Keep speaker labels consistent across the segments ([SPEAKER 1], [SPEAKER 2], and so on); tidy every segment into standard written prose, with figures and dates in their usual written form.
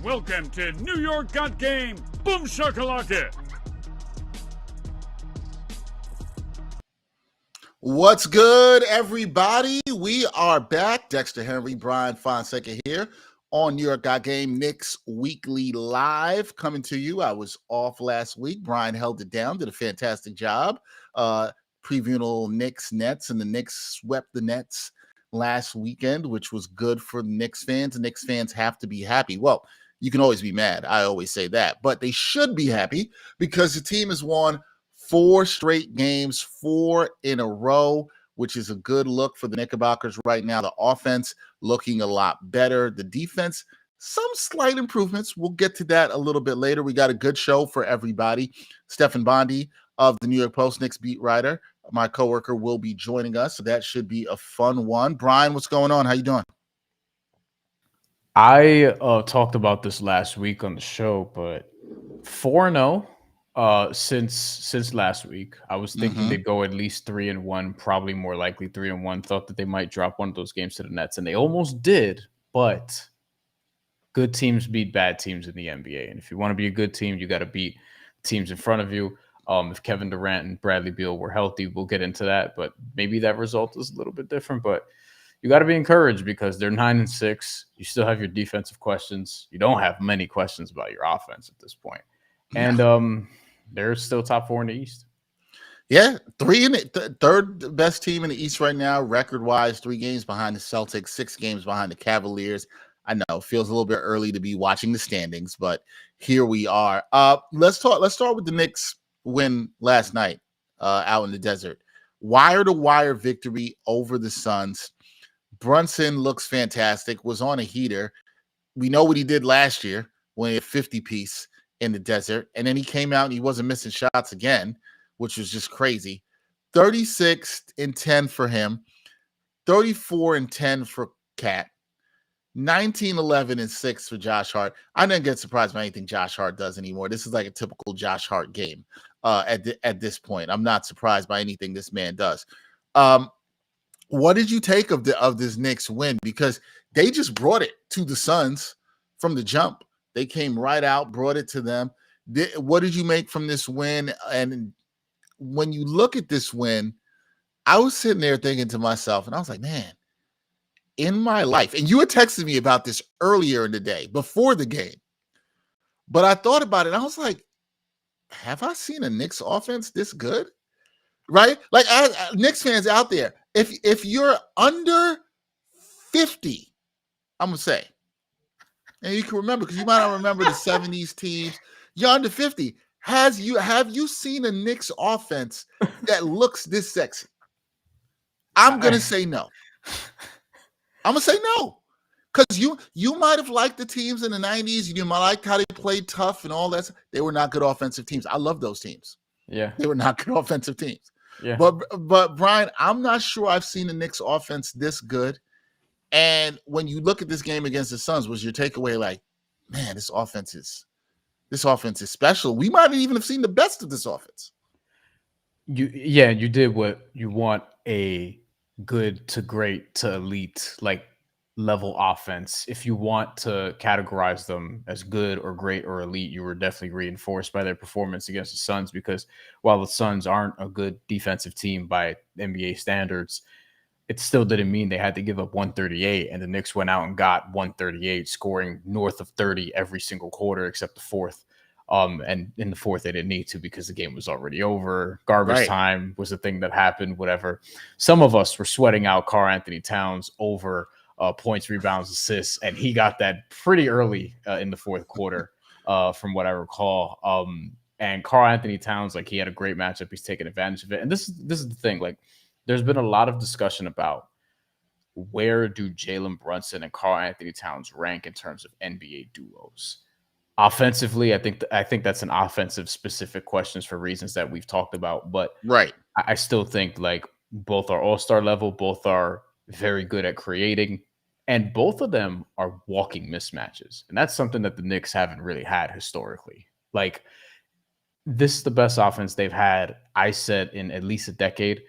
[SPEAKER 1] Welcome to New York Got Game. Boom shakalaka.
[SPEAKER 2] What's good, everybody? We are back. Dexter, Henry, Bryan, Fonseca here on New York Got Game Knicks Weekly Live, coming to you. I was off last week. Bryan held it down, did a fantastic job previewing a little Knicks Nets, and the Knicks swept the Nets last weekend, which was good for the Knicks fans. The Knicks fans have to be happy. Well, you can always be mad. I always say that. But they should be happy because the team has won 4 straight games, 4 in a row, which is a good look for the Knickerbockers right now. The offense looking a lot better. The defense, some slight improvements. We'll get to that a little bit later. We got a good show for everybody. Stefan Bondy of the New York Post Knicks beat writer, my coworker, will be joining us. So that should be a fun one. Bryan, what's going on? How you doing?
[SPEAKER 3] I talked about this last week on the show, but 4-0 since last week. I was thinking they'd go at least 3-1, probably more likely 3-1. Thought that they might drop one of those games to the Nets, and they almost did. But good teams beat bad teams in the NBA, and if you want to be a good team, you got to beat teams in front of you. If Kevin Durant and Bradley Beal were healthy, we'll get into that, but maybe that result is a little bit different. But you got to be encouraged because they're 9-6. You still have your defensive questions. You don't have many questions about your offense at this point. And they're still top 4 in the East.
[SPEAKER 2] Yeah, third best team in the East right now, record-wise, 3 games behind the Celtics, 6 games behind the Cavaliers. I know it feels a little bit early to be watching the standings, but here we are. Let's start with the Knicks win last night out in the desert. Wire-to-wire victory over the Suns. Brunson looks fantastic, was on a heater. We know what he did last year when he had 50-piece in the desert, and then he came out and he wasn't missing shots again, which was just crazy. 36 and 10 for him, 34 and 10 for Cat, 19, 11, and 6 for Josh Hart. I don't get surprised by anything Josh Hart does anymore. This is like a typical Josh Hart game at this point. I'm not surprised by anything this man does. What did you take of this Knicks win? Because they just brought it to the Suns from the jump. They came right out, brought it to them. What did you make from this win? And when you look at this win, I was sitting there thinking to myself, and I was like, man, in my life, and you had texted me about this earlier in the day, before the game, but I thought about it, and I was like, have I seen a Knicks offense this good? Right? Like, Knicks fans out there, if you're under 50, I'm going to say, and you can remember, because you might not remember the 70s teams, you're under 50. Have you seen a Knicks offense that looks this sexy? I'm going to say no. I'm going to say no. Because you might have liked the teams in the 90s. You might like how they played tough and all that. They were not good offensive teams. I love those teams.
[SPEAKER 3] Yeah.
[SPEAKER 2] They were not good offensive teams.
[SPEAKER 3] Yeah.
[SPEAKER 2] But Bryan, I'm not sure I've seen the Knicks offense this good. And when you look at this game against the Suns, was your takeaway like, man, this offense is special. We might even have seen the best of this offense.
[SPEAKER 3] You did what you want, a good to great to elite like level offense. If you want to categorize them as good or great or elite, you were definitely reinforced by their performance against the Suns, because while the Suns aren't a good defensive team by NBA standards, it still didn't mean they had to give up 138, and the Knicks went out and got 138, scoring north of 30 every single quarter except the fourth. And in the fourth, they didn't need to because the game was already over. Garbage time was a thing that happened, whatever. Some of us were sweating out Karl-Anthony Towns over points, rebounds, assists, and he got that pretty early in the fourth quarter, from what I recall. And Karl-Anthony Towns, like, he had a great matchup. He's taking advantage of it. And this is the thing. Like, there's been a lot of discussion about where do Jaylen Brunson and Karl-Anthony Towns rank in terms of NBA duos. Offensively, I think that's an offensive specific questions for reasons that we've talked about. But I still think like both are all-star level, both are very good at creating, and both of them are walking mismatches. And that's something that the Knicks haven't really had historically. Like, this is the best offense they've had, I said, in at least a decade.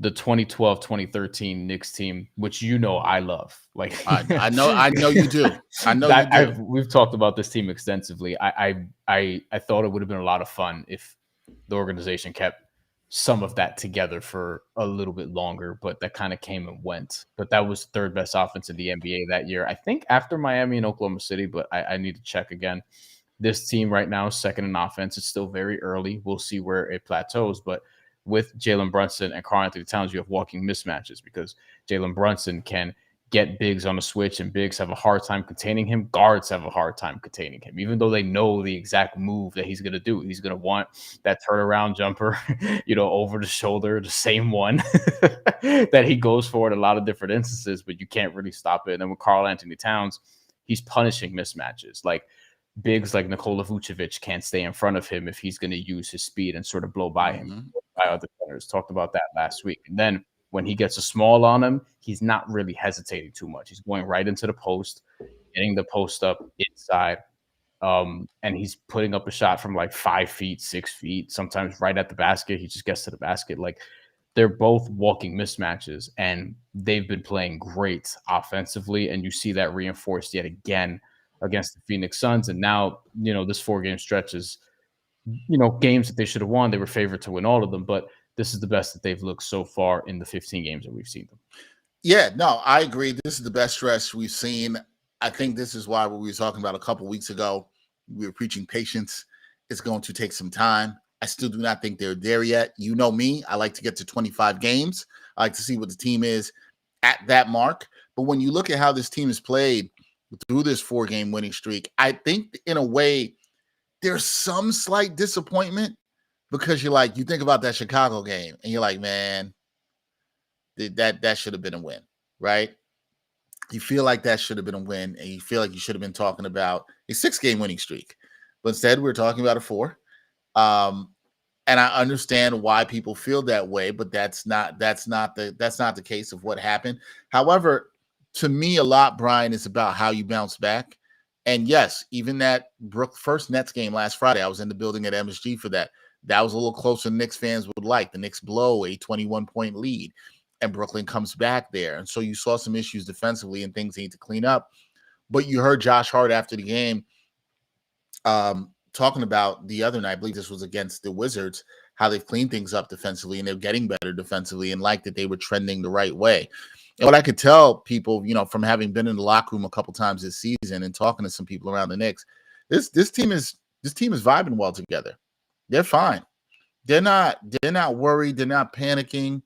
[SPEAKER 3] the 2012-2013 Knicks team, which I love. Like
[SPEAKER 2] I know you do. I know you do.
[SPEAKER 3] We've talked about this team extensively. I thought it would have been a lot of fun if the organization kept some of that together for a little bit longer, but that kind of came and went. But that was third best offense in the NBA that year, I think, after Miami and Oklahoma City, but I need to check again. This team right now is second in offense. It's still very early. We'll see where it plateaus, but with Jaylen Brunson and Karl-Anthony Towns, you have walking mismatches because Jaylen Brunson can get bigs on the switch, and bigs have a hard time containing him. Guards have a hard time containing him, even though they know the exact move that he's going to do. He's going to want that turnaround jumper, over the shoulder, the same one that he goes for in a lot of different instances, but you can't really stop it. And then with Karl-Anthony Towns, he's punishing mismatches. Like bigs like Nikola Vucevic can't stay in front of him if he's going to use his speed and sort of blow by him. By other centers. Talked about that last week. And then when he gets a small on him, he's not really hesitating too much. He's going right into the post, getting the post up inside, and he's putting up a shot from like 5 feet, 6 feet, sometimes right at the basket. He just gets to the basket. Like they're both walking mismatches, and they've been playing great offensively, and you see that reinforced yet again against the Phoenix Suns. And now, this 4-game stretch is games that they should have won. They were favored to win all of them, but this is the best that they've looked so far in the 15 games that we've seen them.
[SPEAKER 2] Yeah, no, I agree. This is the best stretch we've seen. I think this is why what we were talking about a couple weeks ago, we were preaching patience. It's going to take some time. I still do not think they're there yet. You know me, I like to get to 25 games. I like to see what the team is at that mark. But when you look at how this team has played through this 4-game winning streak, I think in a way, there's some slight disappointment because you think about that Chicago game and you're like, man, that should have been a win, right? You feel like that should have been a win, and you feel like you should have been talking about a 6-game winning streak. But instead, we're talking about a 4. And I understand why people feel that way, but that's not the case of what happened. However, to me, a lot, Brian, is about how you bounce back. And yes, even that first Nets game last Friday, I was in the building at MSG for that. That was a little closer than Knicks fans would like. The Knicks blow a 21-point lead, and Brooklyn comes back there. And so you saw some issues defensively and things they need to clean up. But you heard Josh Hart after the game talking about the other night, I believe this was against the Wizards, how they've cleaned things up defensively and they're getting better defensively, and like that they were trending the right way. And what I could tell people, from having been in the locker room a couple times this season and talking to some people around the Knicks, this team is vibing well together. They're fine. They're not worried. They're not panicking.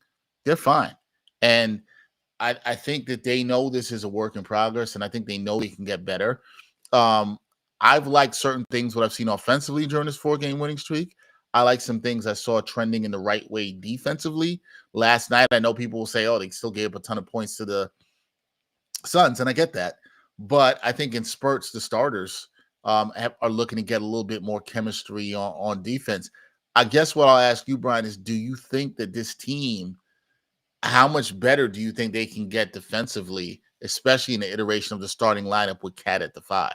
[SPEAKER 2] They're fine. And I think that they know this is a work in progress, and I think they know they can get better. I've liked certain things, what I've seen offensively during this 4-game winning streak. I like some things I saw trending in the right way defensively. Last night, I know people will say, oh, they still gave a ton of points to the Suns, and I get that. But I think in spurts, the starters are looking to get a little bit more chemistry on defense. I guess what I'll ask you, Brian, is do you think that this team, how much better do you think they can get defensively, especially in the iteration of the starting lineup with Cat at the 5?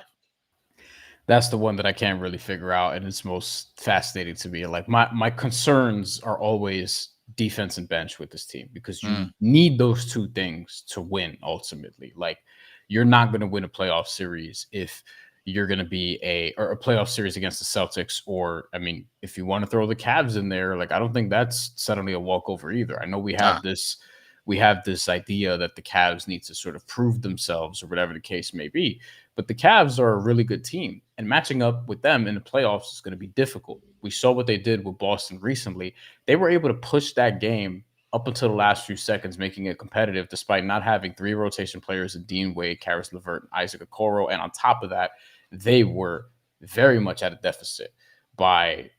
[SPEAKER 3] That's the one that I can't really figure out, and it's most fascinating to me. Like my concerns are always defense and bench with this team, because you need those two things to win ultimately. Like you're not going to win a playoff series if you're going to be a playoff series against the Celtics, or if you want to throw the Cavs in there, like I don't think that's suddenly a walkover either. I know we have this idea that the Cavs need to sort of prove themselves or whatever the case may be. But the Cavs are a really good team, and matching up with them in the playoffs is going to be difficult. We saw what they did with Boston recently. They were able to push that game up until the last few seconds, making it competitive despite not having 3 rotation players in Dean Wade, Karis LeVert, and Isaac Okoro. And on top of that, they were very much at a deficit by,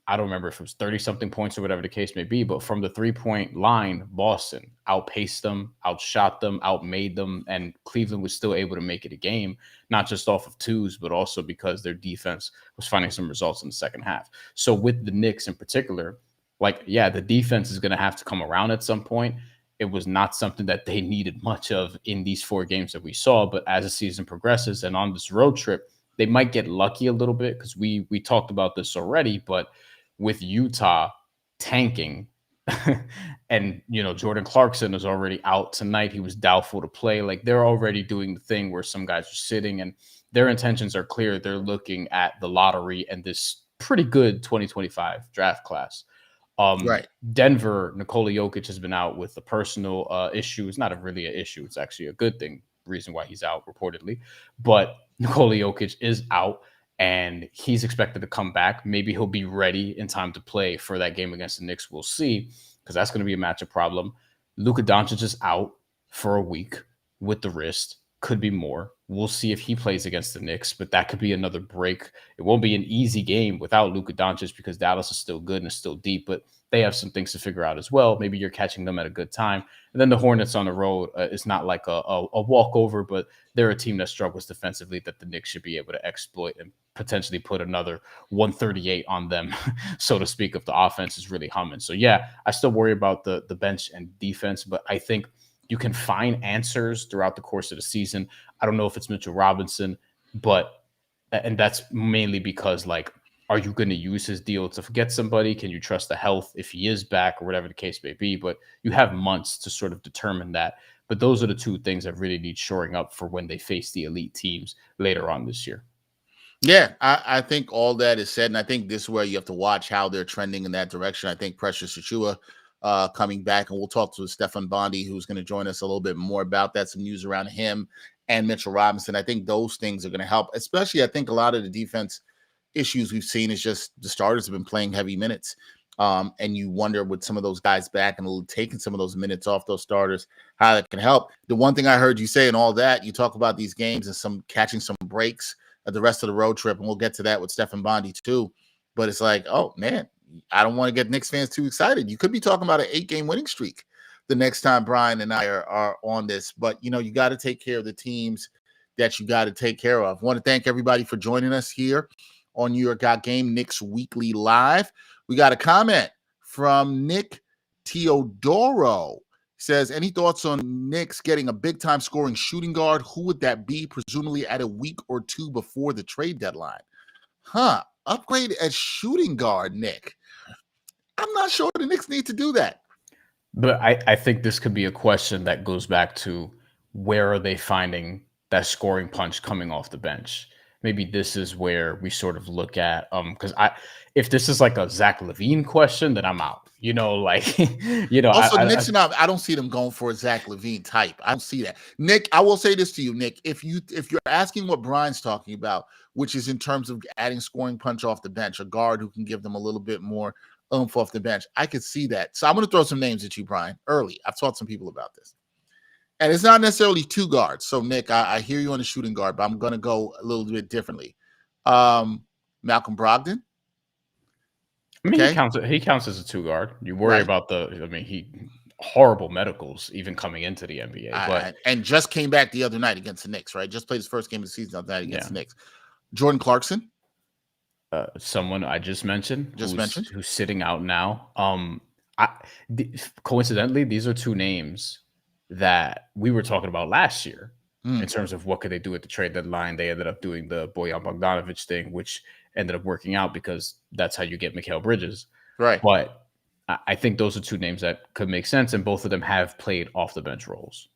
[SPEAKER 3] I don't remember if it was 30-something points or whatever the case may be, but from the 3-point line, Boston outpaced them, outshot them, outmade them, and Cleveland was still able to make it a game, not just off of twos, but also because their defense was finding some results in the second half. So with the Knicks in particular, the defense is going to have to come around at some point. It was not something that they needed much of in these 4 games that we saw, but as the season progresses and on this road trip, they might get lucky a little bit, because we talked about this already, but with Utah tanking And Jordan Clarkson is already out tonight. He was doubtful to play. Like, they're already doing the thing where some guys are sitting, and their intentions are clear. They're looking at the lottery and this pretty good 2025 draft class.
[SPEAKER 2] Right.
[SPEAKER 3] Denver, Nikola Jokic has been out with a personal issue. It's not really an issue. It's actually a good thing, reason why he's out reportedly. But Nikola Jokic is out, and he's expected to come back. Maybe he'll be ready in time to play for that game against the Knicks. We'll see, because that's going to be a matchup problem. Luka Doncic is out for a week with the wrist. Could be more. We'll see if he plays against the Knicks, but that could be another break. It won't be an easy game without Luka Doncic, because Dallas is still good and is still deep, but they have some things to figure out as well. Maybe you're catching them at a good time. And then the Hornets on the road is not like a walkover, but they're a team that struggles defensively that the Knicks should be able to exploit and potentially put another 138 on them, so to speak, if the offense is really humming. So yeah, I still worry about the bench and defense, but I think you can find answers throughout the course of the season. I don't know if it's Mitchell Robinson, and that's mainly because, like, are you going to use his deal to get somebody? Can you trust the health if he is back, or whatever the case may be? But you have months to sort of determine that. But those are the two things that really need shoring up for when they face the elite teams later on this year.
[SPEAKER 2] Yeah, I think all that is said, and I think this is where you have to watch how they're trending in that direction. I think Precious Achua coming back, and we'll talk to Stefan Bondy, who's going to join us a little bit more about that, some news around him and Mitchell Robinson. I think those things are going to help, especially I think a lot of the defense issues we've seen is just the starters have been playing heavy minutes. And you wonder with some of those guys back and taking some of those minutes off those starters, how that can help. The one thing I heard you say and all that, you talk about these games and some catching some breaks at the rest of the road trip, and we'll get to that with Stefan Bondy too. But it's like, oh man, I don't want to get Knicks fans too excited. You could be talking about an 8-game winning streak the next time Brian and I are on this. But you got to take care of the teams that you got to take care of. I want to thank everybody for joining us here on New York Got Game Knicks Weekly Live. We got a comment from Nick Teodoro. Says, any thoughts on Knicks getting a big-time scoring shooting guard? Who would that be, presumably at a week or two before the trade deadline? Upgrade at shooting guard, Nick. I'm not sure the Knicks need to do that.
[SPEAKER 3] But I think this could be a question that goes back to, where are they finding that scoring punch coming off the bench? Maybe this is where we sort of look at, because if this is like a Zach LaVine question, then I'm out. Also,
[SPEAKER 2] Knicks and I don't see them going for a Zach LaVine type. I don't see that. Nick, I will say this to you, Nick. If you're asking what Brian's talking about, which is in terms of adding scoring punch off the bench, a guard who can give them a little bit more oomph off the bench, I could see that. So I'm going to throw some names at you, Brian, early. I've taught some people about this. And it's not necessarily two guards. So, Nick, I hear you on the shooting guard, but I'm going to go a little bit differently. Malcolm Brogdon.
[SPEAKER 3] I mean, he counts as a two guard. You worry about horrible medicals even coming into the NBA.
[SPEAKER 2] And just came back the other night against the Knicks, right? Just played his first game of the season the other night against the Knicks. Jordan Clarkson.
[SPEAKER 3] Someone I just mentioned, who's sitting out now. Coincidentally, these are two names that we were talking about last year in terms of what could they do at the trade deadline. They ended up doing the Bojan Bogdanovic thing, which ended up working out because that's how you get Mikal Bridges.
[SPEAKER 2] Right.
[SPEAKER 3] But I think those are two names that could make sense, and both of them have played off the bench roles.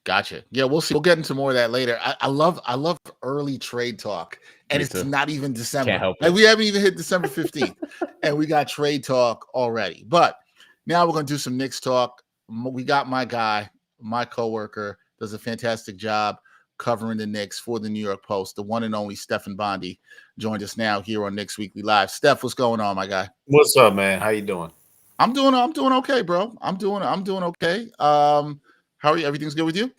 [SPEAKER 2] Gotcha. Yeah, we'll see. We'll get into more of that later. I love early trade talk, and it's not even December.
[SPEAKER 3] Can't help it.
[SPEAKER 2] Like, we haven't even hit December 15th, and we got trade talk already. But now we're going to do some Knicks talk. We got my guy, my coworker, does a fantastic job covering the Knicks for the New York Post. The one and only Stefan Bondy joined us now here on Knicks Weekly Live. Steph, what's going on, my guy?
[SPEAKER 4] What's up, man? How you doing?
[SPEAKER 2] I'm doing okay, bro. I'm doing okay. How are you? Everything's good with you?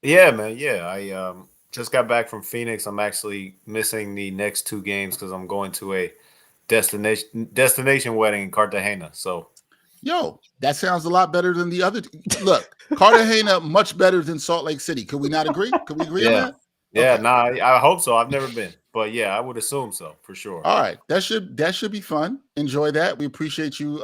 [SPEAKER 4] Yeah, man. Yeah, I just got back from Phoenix. I'm actually missing the next two games because I'm going to a destination wedding in Cartagena. So,
[SPEAKER 2] yo, that sounds a lot better than the other. Look, Cartagena much better than Salt Lake City. Could we not agree? Could we agree on that?
[SPEAKER 4] Yeah, okay. I hope so. I've never been, but yeah, I would assume so for sure.
[SPEAKER 2] All right, that should be fun. Enjoy that. We appreciate you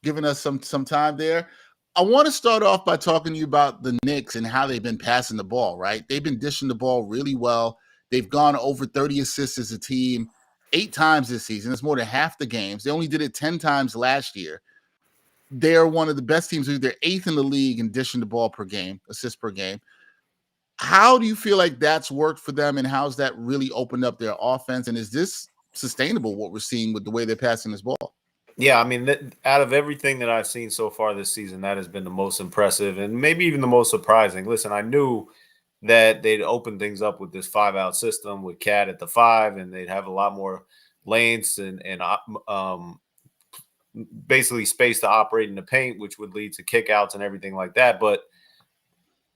[SPEAKER 2] giving us some time there. I want to start off by talking to you about the Knicks and how they've been passing the ball, right? They've been dishing the ball really well. They've gone over 30 assists as a team 8 times this season. It's more than half the games. They only did it 10 times last year. they're one of the best teams. They're 8th in the league in dishing the ball per game, assists per game. How do you feel like that's worked for them, and how's that really opened up their offense? And is this sustainable, what we're seeing with the way they're passing this ball?
[SPEAKER 4] Yeah, I mean, out of everything that I've seen so far this season, that has been the most impressive and maybe even the most surprising. Listen, I knew that they'd open things up with this 5-out system with Cat at the 5, and they'd have a lot more lanes and basically space to operate in the paint, which would lead to kickouts and everything like that. But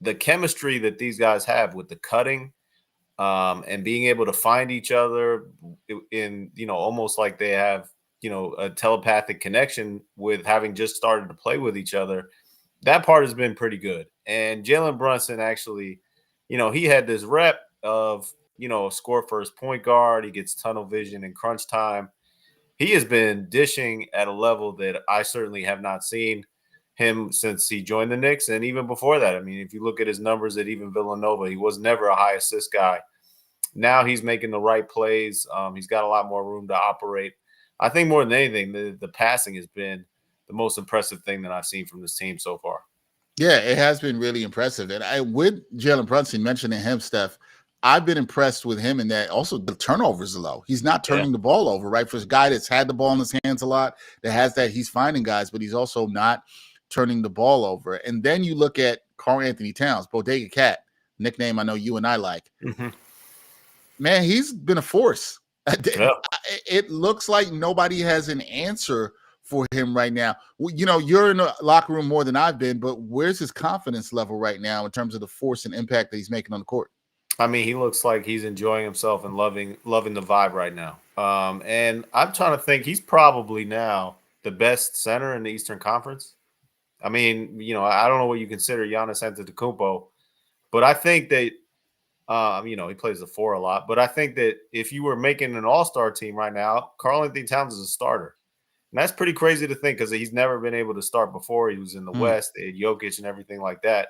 [SPEAKER 4] the chemistry that these guys have with the cutting and being able to find each other in, almost like they have, a telepathic connection with having just started to play with each other. That part has been pretty good. And Jaylen Brunson actually, he had this rep of, score first point guard. He gets tunnel vision in crunch time. He has been dishing at a level that I certainly have not seen him since he joined the Knicks. And even before that, I mean, if you look at his numbers at even Villanova, he was never a high assist guy. Now he's making the right plays. He's got a lot more room to operate. I think more than anything, the passing has been the most impressive thing that I've seen from this team so far.
[SPEAKER 2] Yeah, it has been really impressive. And with Jaylen Brunson, mentioning him, Steph, I've been impressed with him in that also the turnovers are low. He's not turning the ball over, right? For a guy that's had the ball in his hands a lot, that has that, he's finding guys, but he's also not turning the ball over. And then you look at Karl-Anthony Towns, Bodega Cat, nickname I know you and I like.
[SPEAKER 4] Mm-hmm.
[SPEAKER 2] Man, he's been a force.
[SPEAKER 4] Yeah.
[SPEAKER 2] It looks like nobody has an answer for him right now. You're in the locker room more than I've been, but where's his confidence level right now in terms of the force and impact that he's making on the court?
[SPEAKER 4] I mean, he looks like he's enjoying himself and loving the vibe right now. And I'm trying to think, he's probably now the best center in the Eastern Conference. I mean, I don't know what you consider Giannis Antetokounmpo, but I think that he plays the 4 a lot. But I think that if you were making an all-star team right now, Karl-Anthony Towns is a starter. And that's pretty crazy to think because he's never been able to start before. He was in the West, they had Jokic and everything like that.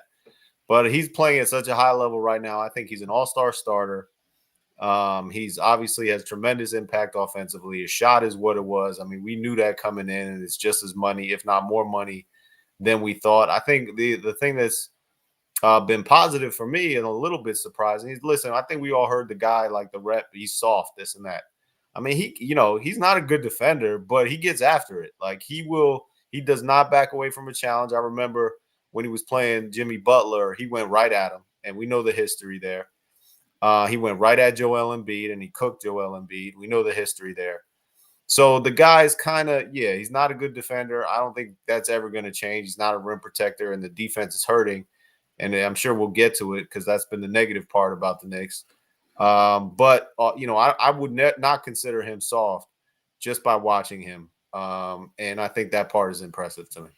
[SPEAKER 4] But he's playing at such a high level right now. I think he's an all-star starter. He's obviously has tremendous impact offensively. His shot is what it was. I mean, we knew that coming in, and it's just as money, if not more money, than we thought. I think the thing that's been positive for me and a little bit surprising is, listen, I think we all heard the guy like the rep, he's soft, this and that. I mean, he's not a good defender, but he gets after it. Like he does not back away from a challenge. I remember when he was playing Jimmy Butler, he went right at him, and we know the history there. He went right at Joel Embiid, and he cooked Joel Embiid. We know the history there. So the guy's kind of, he's not a good defender. I don't think that's ever going to change. He's not a rim protector, and the defense is hurting. And I'm sure we'll get to it because that's been the negative part about the Knicks. But I would not consider him soft just by watching him. And I think that part is impressive to me.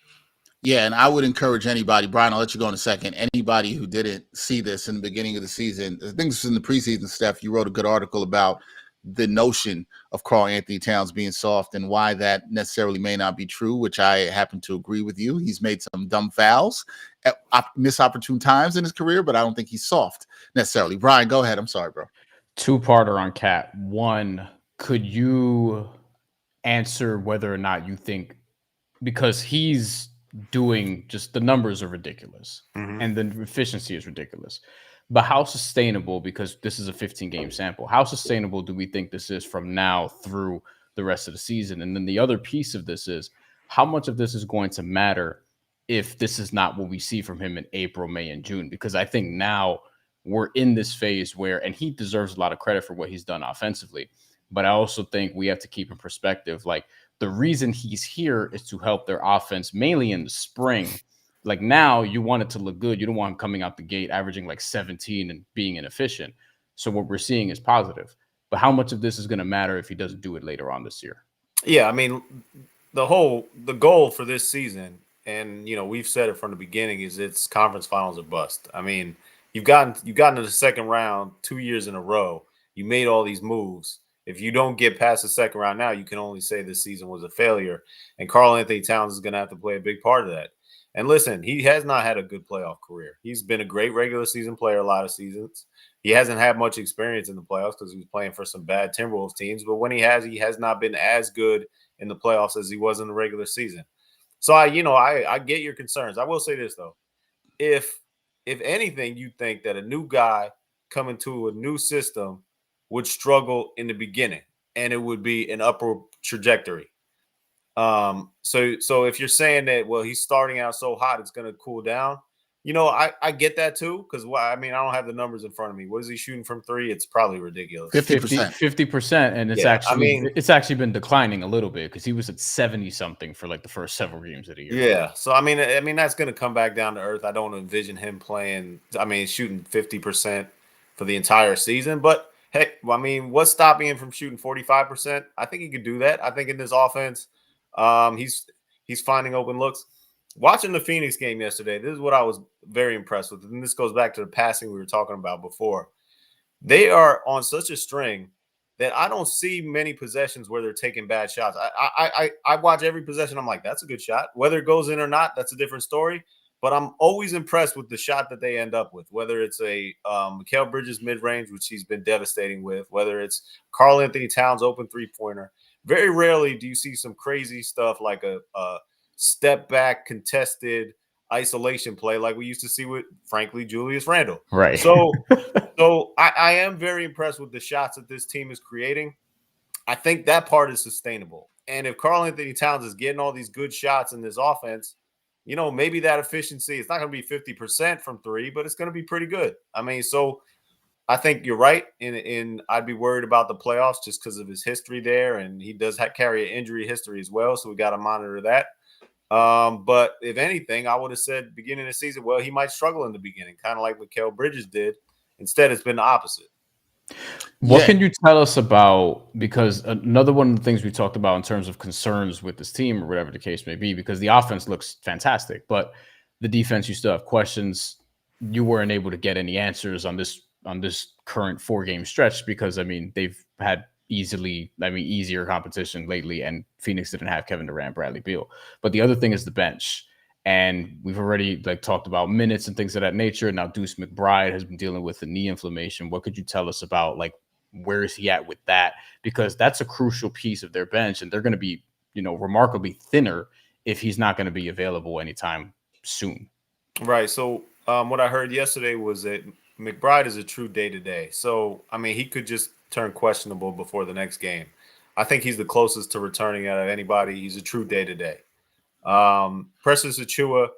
[SPEAKER 2] Yeah, and I would encourage anybody, Brian, I'll let you go in a second. Anybody who didn't see this in the beginning of the season, I think this is in the preseason, Steph, you wrote a good article about the notion of Karl-Anthony Towns being soft and why that necessarily may not be true, which I happen to agree with you. He's made some dumb fouls at misopportune times in his career, but I don't think he's soft necessarily. Brian, go ahead. I'm sorry, bro.
[SPEAKER 3] 2-parter on Cat. One, could you answer whether or not you think, because he's doing just the numbers are ridiculous and the efficiency is ridiculous, but how sustainable, because this is a 15-game sample, how sustainable do we think this is from now through the rest of the season? And then the other piece of this is how much of this is going to matter if this is not what we see from him in April, May, and June? Because I think now we're in this phase where, and he deserves a lot of credit for what he's done offensively, but I also think we have to keep in perspective, like, the reason he's here is to help their offense mainly in the spring. Like now you want it to look good. You don't want him coming out the gate averaging like 17 and being inefficient. So what we're seeing is positive. But how much of this is going to matter if he doesn't do it later on this year?
[SPEAKER 4] Yeah, I mean, the goal for this season, and we've said it from the beginning, is it's conference finals or bust. I mean, you've gotten to the second round 2 years in a row. You made all these moves. If you don't get past the second round now, you can only say this season was a failure. And Karl-Anthony Towns is going to have to play a big part of that. And listen, he has not had a good playoff career. He's been a great regular season player a lot of seasons. He hasn't had much experience in the playoffs because he was playing for some bad Timberwolves teams. But when he has not been as good in the playoffs as he was in the regular season. So I get your concerns. I will say this though. If anything, you think that a new guy coming to a new system would struggle in the beginning and it would be an upward trajectory. So if you're saying that, well, he's starting out so hot, it's going to cool down. I get that too, because I don't have the numbers in front of me. What is he shooting from three? It's probably ridiculous.
[SPEAKER 2] 50%.
[SPEAKER 3] And it's actually been declining a little bit because he was at 70 something for like the first several games of the year.
[SPEAKER 4] Yeah. So that's going to come back down to earth. I don't envision him playing. Shooting 50% for the entire season. But heck, what's stopping him from shooting 45%? I think he could do that. I think in this offense, he's finding open looks. Watching the Phoenix game yesterday, this is what I was very impressed with. And this goes back to the passing we were talking about before. They are on such a string that I don't see many possessions where they're taking bad shots. I watch every possession. I'm like, that's a good shot. Whether it goes in or not, that's a different story. But I'm always impressed with the shot that they end up with, whether it's a Mikal Bridges mid-range, which he's been devastating with, whether it's Karl Anthony Towns open three-pointer. Very rarely do you see some crazy stuff like a step back contested isolation play like we used to see with, frankly, Julius Randle.
[SPEAKER 3] Right.
[SPEAKER 4] So I am very impressed with the shots that this team is creating. I think that part is sustainable. And if Karl Anthony Towns is getting all these good shots in this offense, maybe that efficiency, it's not going to be 50% from three, but it's going to be pretty good. So I think you're right. And I'd be worried about the playoffs just because of his history there. And he does carry an injury history as well. So we got to monitor that. But if anything, I would have said beginning of the season, well, he might struggle in the beginning, kind of like Mikal Bridges did. Instead, it's been the opposite.
[SPEAKER 3] What can you tell us about, because another one of the things we talked about in terms of concerns with this team or whatever the case may be, because the offense looks fantastic, but the defense, you still have questions. You weren't able to get any answers on this current 4-game stretch because, they've had easier competition lately, and Phoenix didn't have Kevin Durant, Bradley Beal. But the other thing is the bench. And we've already talked about minutes and things of that nature. Now Deuce McBride has been dealing with the knee inflammation. What could you tell us about where is he at with that? Because that's a crucial piece of their bench, and they're going to be, remarkably thinner if he's not going to be available anytime soon.
[SPEAKER 4] Right. So what I heard yesterday was that McBride is a true day-to-day. So, he could just turn questionable before the next game. I think he's the closest to returning out of anybody. He's a true day-to-day. Precious Achiuwa,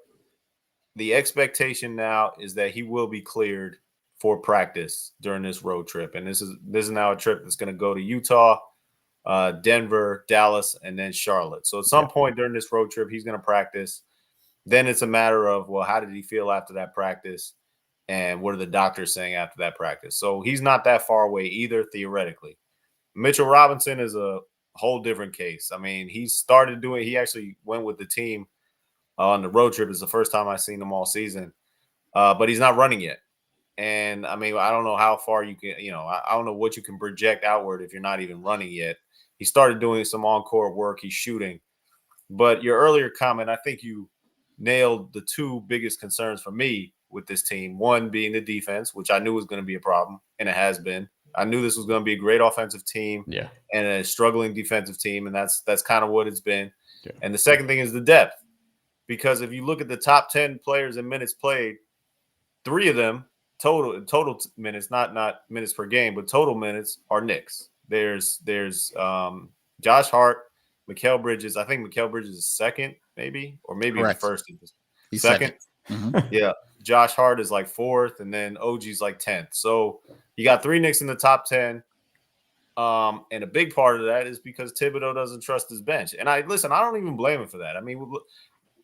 [SPEAKER 4] the expectation now is that he will be cleared for practice during this road trip. And this is now a trip that's going to go to Utah, Denver, Dallas, and then Charlotte. So at some point during this road trip, he's going to practice. Then it's a matter of, well, how did he feel after that practice? And what are the doctors saying after that practice? So he's not that far away either, theoretically. Mitchell Robinson is a whole different case. He actually went with the team on the road trip. It's the first time I've seen him all season, but he's not running yet. And I don't know how far you can, I don't know what you can project outward if you're not even running yet. He started doing some on-court work. He's shooting. But your earlier comment, I think you nailed the two biggest concerns for me with this team. One being the defense, which I knew was going to be a problem, and it has been. I knew this was going to be a great offensive team and a struggling defensive team, and that's kind of what it's been. Yeah. And the second thing is the depth, because if you look at the top 10 players in minutes played, 3 of them total minutes, not minutes per game, but total minutes are Knicks. There's Josh Hart, Mikal Bridges. I think Mikal Bridges is second, maybe
[SPEAKER 2] Correct.
[SPEAKER 4] First.
[SPEAKER 2] He's
[SPEAKER 4] second.
[SPEAKER 2] Mm-hmm.
[SPEAKER 4] Yeah. Josh Hart is fourth, and then OG's 10th. So you got 3 Knicks in the top 10. And a big part of that is because Thibodeau doesn't trust his bench. And I don't even blame him for that.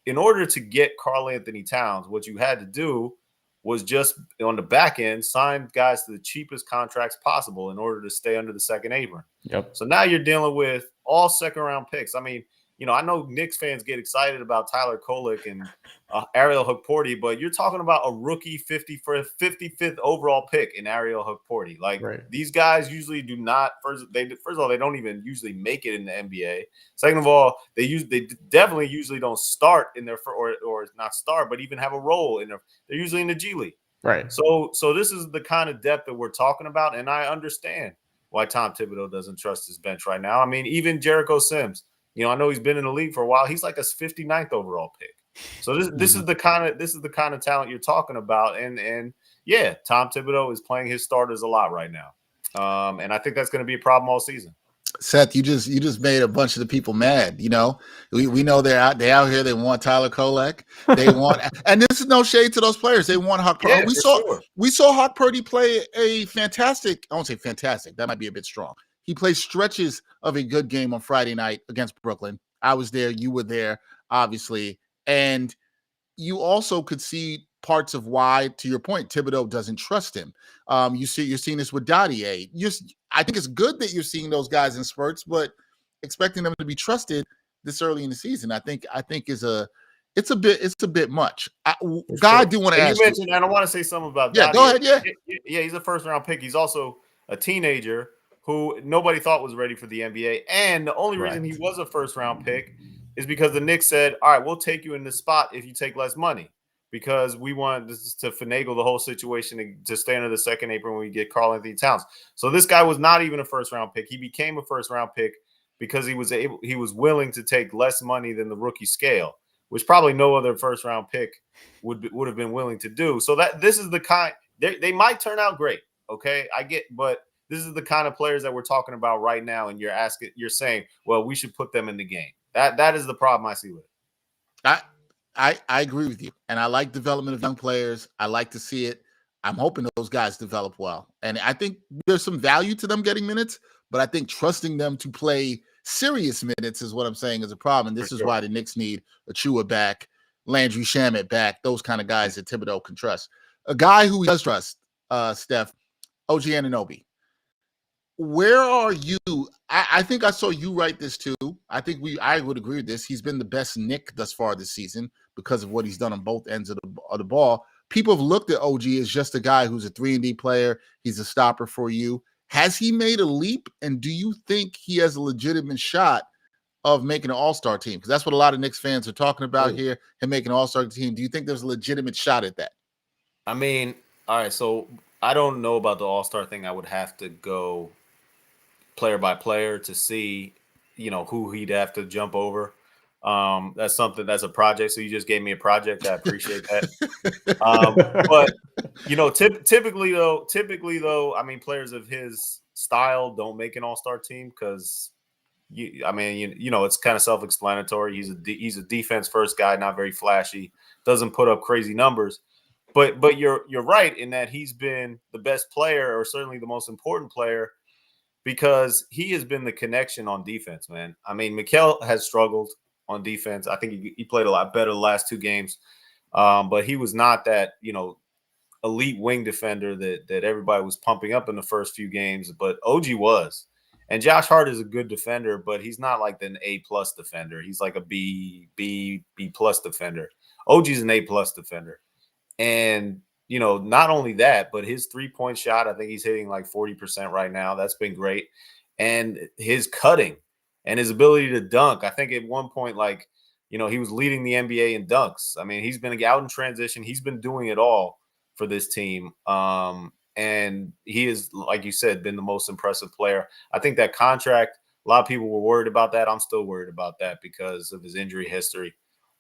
[SPEAKER 4] In order to get Karl Anthony Towns, what you had to do was just on the back end, sign guys to the cheapest contracts possible in order to stay under the second apron.
[SPEAKER 3] Yep.
[SPEAKER 4] So now you're dealing with all second round picks. I know Knicks fans get excited about Tyler Kolek and Ariel Hukporti, but you're talking about a rookie 55th overall pick in Ariel Hukporti. These guys usually do not. First of all, they don't even usually make it in the NBA. Second of all, they definitely usually don't start in their or not start, but even have a role in their. They're usually in the G League.
[SPEAKER 3] Right.
[SPEAKER 4] So this is the kind of depth that we're talking about, and I understand why Tom Thibodeau doesn't trust his bench right now. Even Jericho Sims. I know he's been in the league for a while. He's like a 59th overall pick. So this is the kind of talent you're talking about. And yeah, Tom Thibodeau is playing his starters a lot right now. And I think that's going to be a problem all season.
[SPEAKER 2] Seth, you just made a bunch of the people mad. We know they're out here. They want Tyler Kolek. They want, and this is no shade to those players. They want Hawk Purdy.
[SPEAKER 4] Yeah,
[SPEAKER 2] We saw Hawk Purdy play a fantastic. I won't say fantastic. That might be a bit strong. He played stretches of a good game on Friday night against Brooklyn. I was there. You were there, obviously, and you also could see parts of why, to your point, Thibodeau doesn't trust him. You're seeing this with Dottie. I think it's good that you're seeing those guys in spurts, but expecting them to be trusted this early in the season, I think it's a bit much. I do want to ask you.
[SPEAKER 4] Mentioned, and I want to say something about
[SPEAKER 2] Dottie. Go ahead.
[SPEAKER 4] Yeah, he's a first-round pick. He's also a teenager who nobody thought was ready for the NBA, and the only reason he was a first-round pick is because the Knicks said, "All right, we'll take you in this spot if you take less money." Because we want to finagle the whole situation to stay under the second apron when we get Karl-Anthony Towns. So this guy was not even a first-round pick. He became a first-round pick because he was willing to take less money than the rookie scale, which probably no other first-round pick would have been willing to do. So that this is the kind they might turn out great. Okay, I get, but this is the kind of players that we're talking about right now, and you're saying, well, we should put them in the game. That is the problem I see with it.
[SPEAKER 2] I agree with you, and I like development of young players. I like to see it. I'm hoping those guys develop well, and I think there's some value to them getting minutes, but I think trusting them to play serious minutes is what I'm saying is a problem, and this is why the Knicks need Achua back, Landry Shamet back, those kind of guys that Thibodeau can trust. A guy who he does trust, Steph, OG Anunoby. Where are you? I think I saw you write this too. I would agree with this. He's been the best Knick thus far this season because of what he's done on both ends of the ball. People have looked at OG as just a guy who's a 3-and-D player. He's a stopper for you. Has he made a leap? And do you think he has a legitimate shot of making an all-star team? Because that's what a lot of Knicks fans are talking about here, him making an all-star team. Do you think there's a legitimate shot at that?
[SPEAKER 4] I mean, all right, so I don't know about the all-star thing. I would have to go player by player to see, who he'd have to jump over. That's a project. So you just gave me a project. I appreciate that. But typically though, I mean, players of his style don't make an all-star team because it's kind of self-explanatory. He's a defense first guy, not very flashy, doesn't put up crazy numbers. But you're right in that he's been the best player, or certainly the most important player, because he has been the connection on defense, man. I mean, Mikal has struggled on defense. I think he played a lot better the last two games, but he was not that, elite wing defender that everybody was pumping up in the first few games. But OG was. And Josh Hart is a good defender, but he's not like an A+ defender. He's like a B+ defender. OG's an A+ defender. And not only that, but his 3-point shot, I think he's hitting like 40% right now. That's been great. And his cutting and his ability to dunk. I think at one point, he was leading the NBA in dunks. I mean, he's been out in transition. He's been doing it all for this team. And he is, like you said, been the most impressive player. I think that contract, a lot of people were worried about that. I'm still worried about that because of his injury history.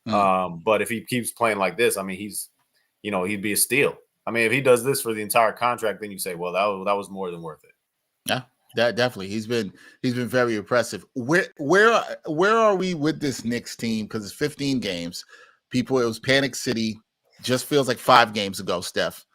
[SPEAKER 4] But if he keeps playing like this, I mean, he'd be a steal. I mean, if he does this for the entire contract, then you say, well, that was more than worth it.
[SPEAKER 2] Yeah, that definitely. He's been very impressive. Where are we with this Knicks team? Because it's 15 games. It was Panic City. Just feels like 5 games ago, Steph.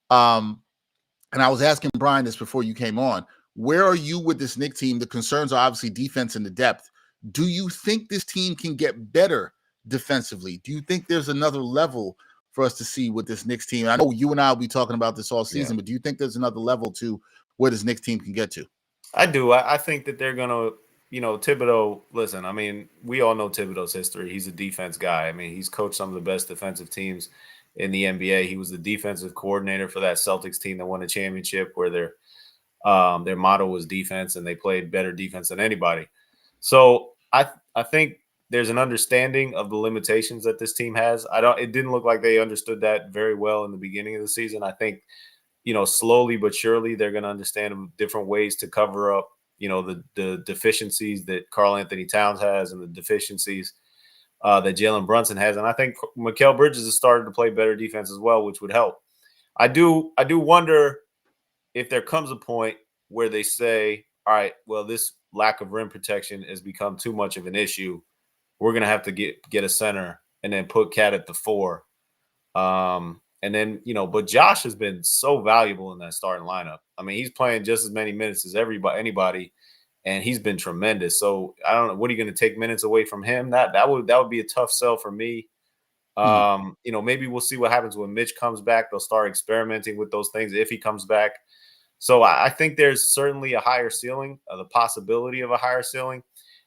[SPEAKER 2] And I was asking Brian this before you came on. Where are you with this Knicks team? The concerns are obviously defense and the depth. Do you think this team can get better defensively? Do you think there's another level for us to see with this Knicks team? I know you and I will be talking about this all season, but do you think there's another level to where this Knicks team can get to?
[SPEAKER 4] I do. I think that they're going to, Thibodeau, listen, I mean, we all know Thibodeau's history. He's a defense guy. I mean, he's coached some of the best defensive teams in the NBA. He was the defensive coordinator for that Celtics team that won a championship where their motto was defense, and they played better defense than anybody. So I think there's an understanding of the limitations that this team has. It didn't look like they understood that very well in the beginning of the season. I think, slowly but surely they're going to understand different ways to cover up, the deficiencies that Karl Anthony Towns has and the deficiencies that Jaylen Brunson has. And I think Mikal Bridges has started to play better defense as well, which would help. I do wonder if there comes a point where they say, all right, well, this lack of rim protection has become too much of an issue. We're going to have to get a center and then put Cat at the 4. And then, but Josh has been so valuable in that starting lineup. I mean, he's playing just as many minutes as anybody, and he's been tremendous. So I don't know, what are you going to take minutes away from him? That would be a tough sell for me. Maybe we'll see what happens when Mitch comes back. They'll start experimenting with those things if he comes back. So I think there's certainly a higher ceiling, the possibility of a higher ceiling.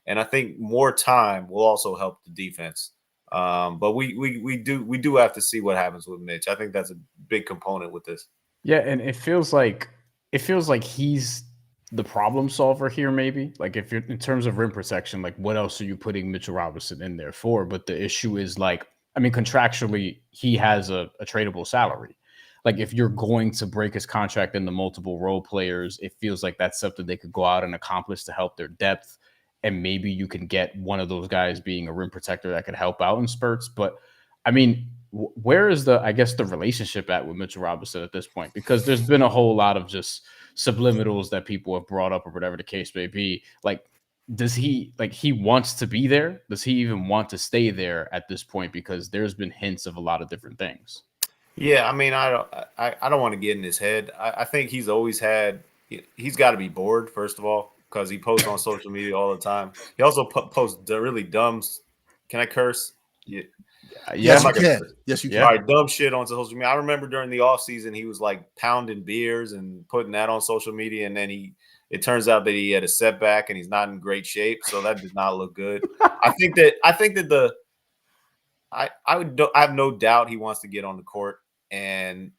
[SPEAKER 4] And I think more time will also help the defense. But we do have to see what happens with Mitch. I think that's a big component with this.
[SPEAKER 3] Yeah, and it feels like he's the problem solver here, maybe. Like, if you're in terms of rim protection, like, what else are you putting Mitchell Robinson in there for? But the issue is, like, I mean, contractually, he has a tradable salary. Like, if you're going to break his contract into multiple role players, it feels like that's something they could go out and accomplish to help their depth. And maybe you can get one of those guys being a rim protector that could help out in spurts. But I mean, where is the relationship at with Mitchell Robinson at this point? Because there's been a whole lot of just subliminals that people have brought up or whatever the case may be. Like, does he wants to be there? Does he even want to stay there at this point? Because there's been hints of a lot of different things.
[SPEAKER 4] Yeah, I mean, I don't want to get in his head. I think he's always he's got to be bored, first of all, because he posts on social media all the time. He also posts really dumb. Can I curse? Yeah.
[SPEAKER 2] Yes, you can. Yes, you can.
[SPEAKER 4] All right, dumb shit on social media. I remember during the offseason, he was like pounding beers and putting that on social media, and then it turns out that he had a setback and he's not in great shape, so that did not look good. I have no doubt he wants to get on the court, and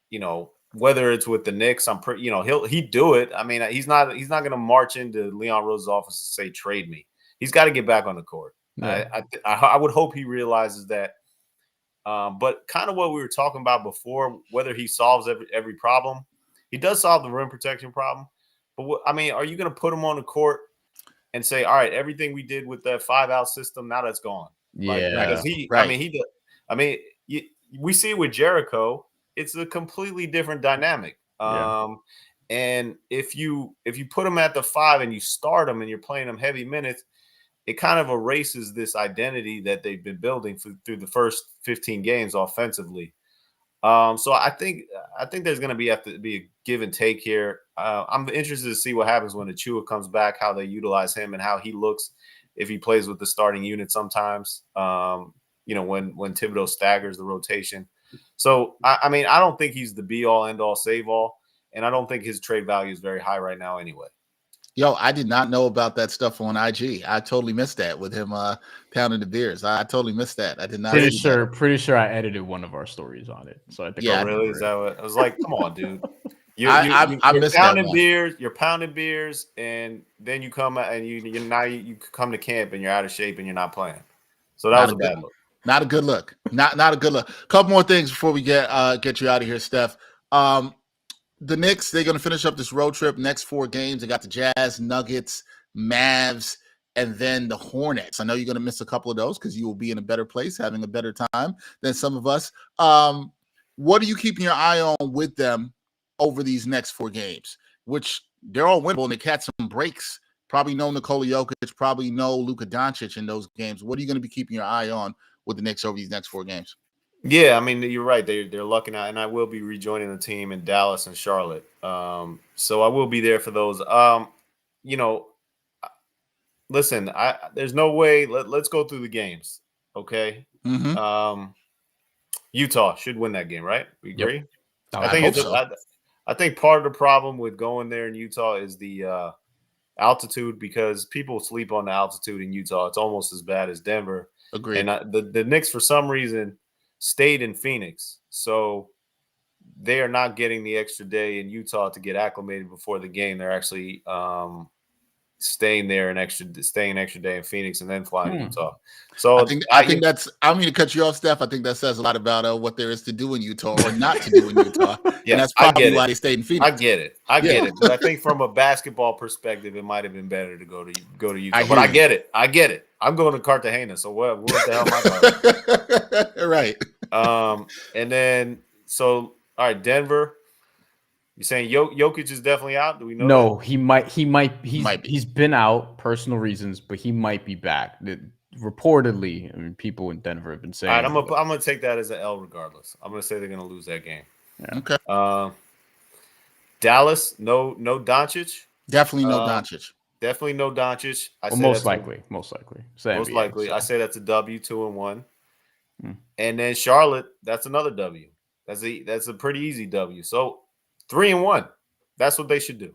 [SPEAKER 4] whether it's with the Knicks, I'm pretty, he'd do it. I mean, he's not going to march into Leon Rose's office and say trade me. He's got to get back on the court. Yeah. I would hope he realizes that. But kind of what we were talking about before, whether he solves every problem, he does solve the rim protection problem. But are you going to put him on the court and say, all right, everything we did with that 5-out system, now that's gone?
[SPEAKER 3] Yeah,
[SPEAKER 4] because we see it with Jericho. It's a completely different dynamic.
[SPEAKER 3] Yeah.
[SPEAKER 4] And if you put him at the 5 and you start him and you're playing him heavy minutes, it kind of erases this identity that they've been building through the first 15 games offensively. So I think there's going to have to be a give and take here. I'm interested to see what happens when Achua comes back, how they utilize him and how he looks if he plays with the starting unit sometimes, when Thibodeau staggers the rotation. So, I don't think he's the be-all, end-all, save-all, and I don't think his trade value is very high right now anyway.
[SPEAKER 2] Yo, I did not know about that stuff on IG. I totally missed that with him pounding the beers. I totally missed that. I did not.
[SPEAKER 3] Pretty sure I edited one of our stories on it. So I think.
[SPEAKER 4] Yeah, really? Is that what I was like? Come on, dude. You're
[SPEAKER 2] missed
[SPEAKER 4] pounding beers. You're pounding beers, and then you come and you come to camp and you're out of shape and you're not playing. So that was a bad look.
[SPEAKER 2] Not a good look. Not a good look. Couple more things before we get you out of here, Steph. The Knicks, they're going to finish up this road trip. Next 4 games, they got the Jazz, Nuggets, Mavs, and then the Hornets. I know you're going to miss a couple of those because you will be in a better place, having a better time than some of us. What are you keeping your eye on with them over these next 4 games? Which they're all winnable, and they catch some breaks. Probably no Nikola Jokic, probably no Luka Doncic in those games. What are you going to be keeping your eye on with the Knicks over these next 4 games?
[SPEAKER 4] Yeah, I mean, you're right. They're lucking out, and I will be rejoining the team in Dallas and Charlotte. So I will be there for those. Listen, there's no way. Let's go through the games, okay?
[SPEAKER 2] Mm-hmm.
[SPEAKER 4] Utah should win that game, right? We agree.
[SPEAKER 2] Yep.
[SPEAKER 4] I think part of the problem with going there in Utah is the altitude, because people sleep on the altitude in Utah. It's almost as bad as Denver.
[SPEAKER 2] Agreed.
[SPEAKER 4] And the Knicks, for some reason, stayed in Phoenix, so they are not getting the extra day in Utah to get acclimated before the game. They're actually staying an extra day in Phoenix and then flying to Utah. So
[SPEAKER 2] I think I don't mean to cut you off, Steph. I think that says a lot about what there is to do in Utah or not to do in Utah.
[SPEAKER 4] Yeah,
[SPEAKER 2] and that's probably why they stayed in Phoenix.
[SPEAKER 4] I get it. But I think from a basketball perspective, it might have been better to go to Utah. But I get it. I'm going to Cartagena. So what the hell am I going?
[SPEAKER 2] Right.
[SPEAKER 4] And then all right, Denver. You saying Jokic is definitely out? Do we know?
[SPEAKER 3] No,
[SPEAKER 4] that?
[SPEAKER 3] He's been out, personal reasons, but he might be back. Reportedly, I mean, people in Denver have been saying.
[SPEAKER 4] All right, I'm gonna take that as an L regardless. I'm gonna say they're gonna lose that game.
[SPEAKER 3] Yeah.
[SPEAKER 2] Okay.
[SPEAKER 4] Dallas, no Doncic.
[SPEAKER 2] Definitely no Doncic.
[SPEAKER 4] Definitely no Doncic.
[SPEAKER 3] Most likely.
[SPEAKER 4] Most likely. I say that's a W, 2-1. And then Charlotte, that's another W. That's a pretty easy W. So 3-1. That's what they should do.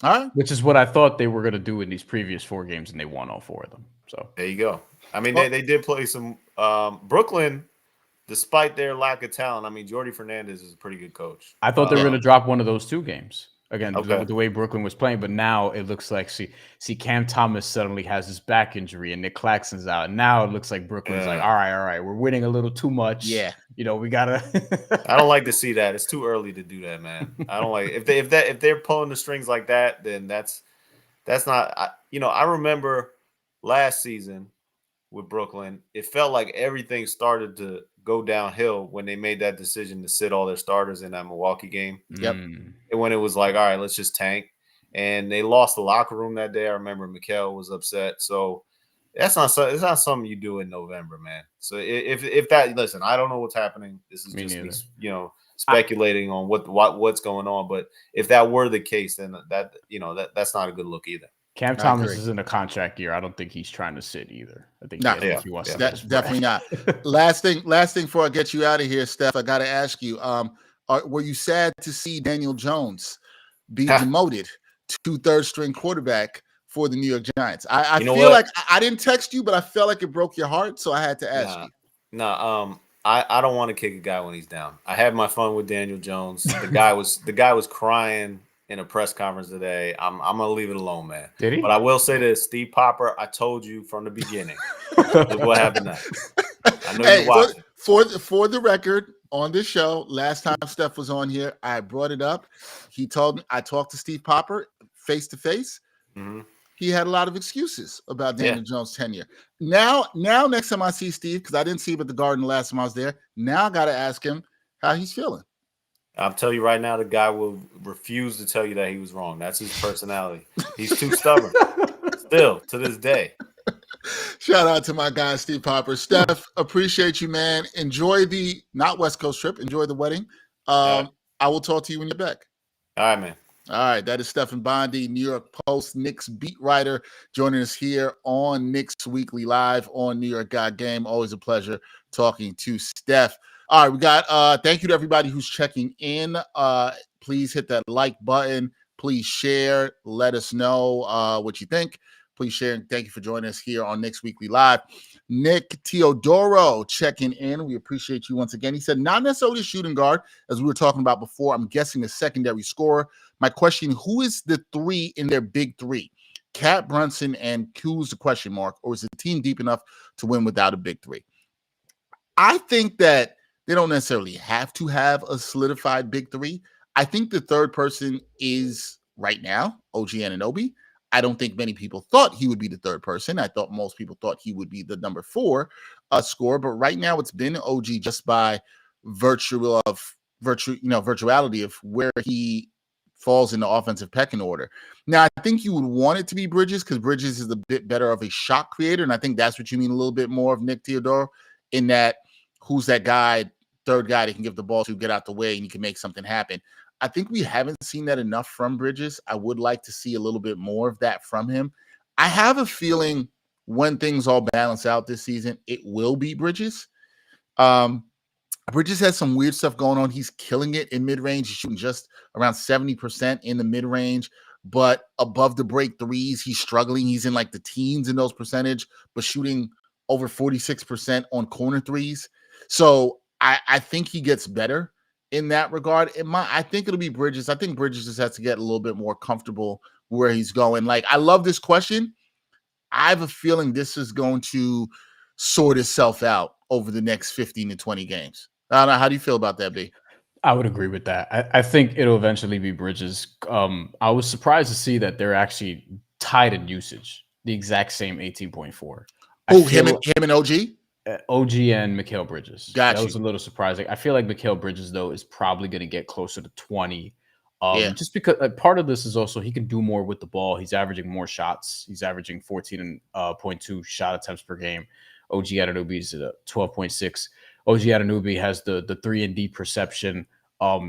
[SPEAKER 2] All right.
[SPEAKER 3] Which is what I thought they were going to do in these previous 4 games, and they won all 4 of them. So
[SPEAKER 4] there you go. I mean, they did play some Brooklyn, despite their lack of talent. I mean, Jordi Fernandez is a pretty good coach.
[SPEAKER 3] I thought they were going to drop one of those 2 games. Again,
[SPEAKER 4] okay.
[SPEAKER 3] the way Brooklyn was playing, but now it looks like see Cam Thomas suddenly has his back injury and Nick Claxton's out. And now it looks like Brooklyn's like, all right, we're winning a little too much.
[SPEAKER 2] Yeah,
[SPEAKER 3] we gotta.
[SPEAKER 4] I don't like to see that. It's too early to do that, man. I don't like if they're pulling the strings like that, then that's not. I remember last season with Brooklyn, it felt like everything started to go downhill when they made that decision to sit all their starters in that Milwaukee game.
[SPEAKER 2] Yep.
[SPEAKER 4] And when it was like, all right, let's just tank. And they lost the locker room that day. I remember Mikal was upset. So it's not something you do in November, man. So if that, listen, I don't know what's happening. This is just me, speculating on what's going on. But if that were the case, then that's not a good look either.
[SPEAKER 3] Cam Thomas is in a contract year. I don't think he's trying to sit either. I think he wants to.
[SPEAKER 2] That's definitely not. Last thing before I get you out of here, Steph, I got to ask you: were you sad to see Daniel Jones be demoted to third-string quarterback for the New York Giants? I feel like I didn't text you, but I felt like it broke your heart, so I had to ask you.
[SPEAKER 4] No, I don't want to kick a guy when he's down. I had my fun with Daniel Jones. The guy was crying in a press conference today. I'm gonna leave it alone, man.
[SPEAKER 3] Did he?
[SPEAKER 4] But I will say this, Steve Popper, I told you from the beginning. Look what happened next. I know you're watching.
[SPEAKER 2] For the record, on this show, last time Steph was on here, I brought it up. He told me I talked to Steve Popper face to face. He had a lot of excuses about Daniel Jones' tenure. Now, next time I see Steve, because I didn't see him at the Garden the last time I was there, now I got to ask him how he's feeling.
[SPEAKER 4] I'll tell you right now, the guy will refuse to tell you that he was wrong. That's his personality. He's too stubborn. Still, to this day.
[SPEAKER 2] Shout out to my guy, Steve Popper. Steph, appreciate you, man. Enjoy the, not West Coast trip. Enjoy the wedding. I will talk to you when you're back.
[SPEAKER 4] All right, man.
[SPEAKER 2] All right. That is Stefan Bondy, New York Post Knicks beat writer, joining us here on Knicks Weekly Live on New York Got Game. Always a pleasure talking to Steph. All right, we got thank you to everybody who's checking in. Please hit that like button. Please share. Let us know what you think. Please share, and thank you for joining us here on Knicks Weekly Live. Nick Teodoro checking in. We appreciate you once again. He said, not necessarily a shooting guard, as we were talking about before. I'm guessing a secondary scorer. My question, who is the 3 in their big 3? Cat, Brunson, and who's the question mark? Or is the team deep enough to win without a big 3? I think that they don't necessarily have to have a solidified big 3. I think the third person is right now OG Anunoby. I don't think many people thought he would be the third person. I thought most people thought he would be the number 4 scorer. But right now it's been OG just by virtuality of where he falls in the offensive pecking order. Now, I think you would want it to be Bridges because Bridges is a bit better of a shot creator. And I think that's what you mean a little bit more of Nick Teodoro, in that who's that guy, third guy that can give the ball to, get out the way, and you can make something happen. I think we haven't seen that enough from Bridges. I would like to see a little bit more of that from him. I have a feeling when things all balance out this season, it will be Bridges. Bridges has some weird stuff going on. He's killing it in mid-range. He's shooting just around 70% in the mid-range, but above the break threes, he's struggling. He's in like the teens in those percentage, but shooting over 46% on corner threes. So I think he gets better in that regard. I think it'll be Bridges. I think Bridges just has to get a little bit more comfortable where he's going. Like, I love this question. I have a feeling this is going to sort itself out over the next 15 to 20 games. I don't know. How do you feel about that, B?
[SPEAKER 3] I would agree with that. I think it'll eventually be Bridges. I was surprised to see that they're actually tied in usage, the exact same 18.4.
[SPEAKER 2] Oh, him and OG?
[SPEAKER 3] OG and Mikal Bridges.
[SPEAKER 2] Got
[SPEAKER 3] that
[SPEAKER 2] you.
[SPEAKER 3] was a little surprising. I feel like Mikal Bridges, though, is probably going to get closer to 20. Just because part of this is also he can do more with the ball. He's averaging more shots. He's averaging 14.2 shot attempts per game. OG Anunoby is at 12.6. OG Anunoby has the 3-and-D perception.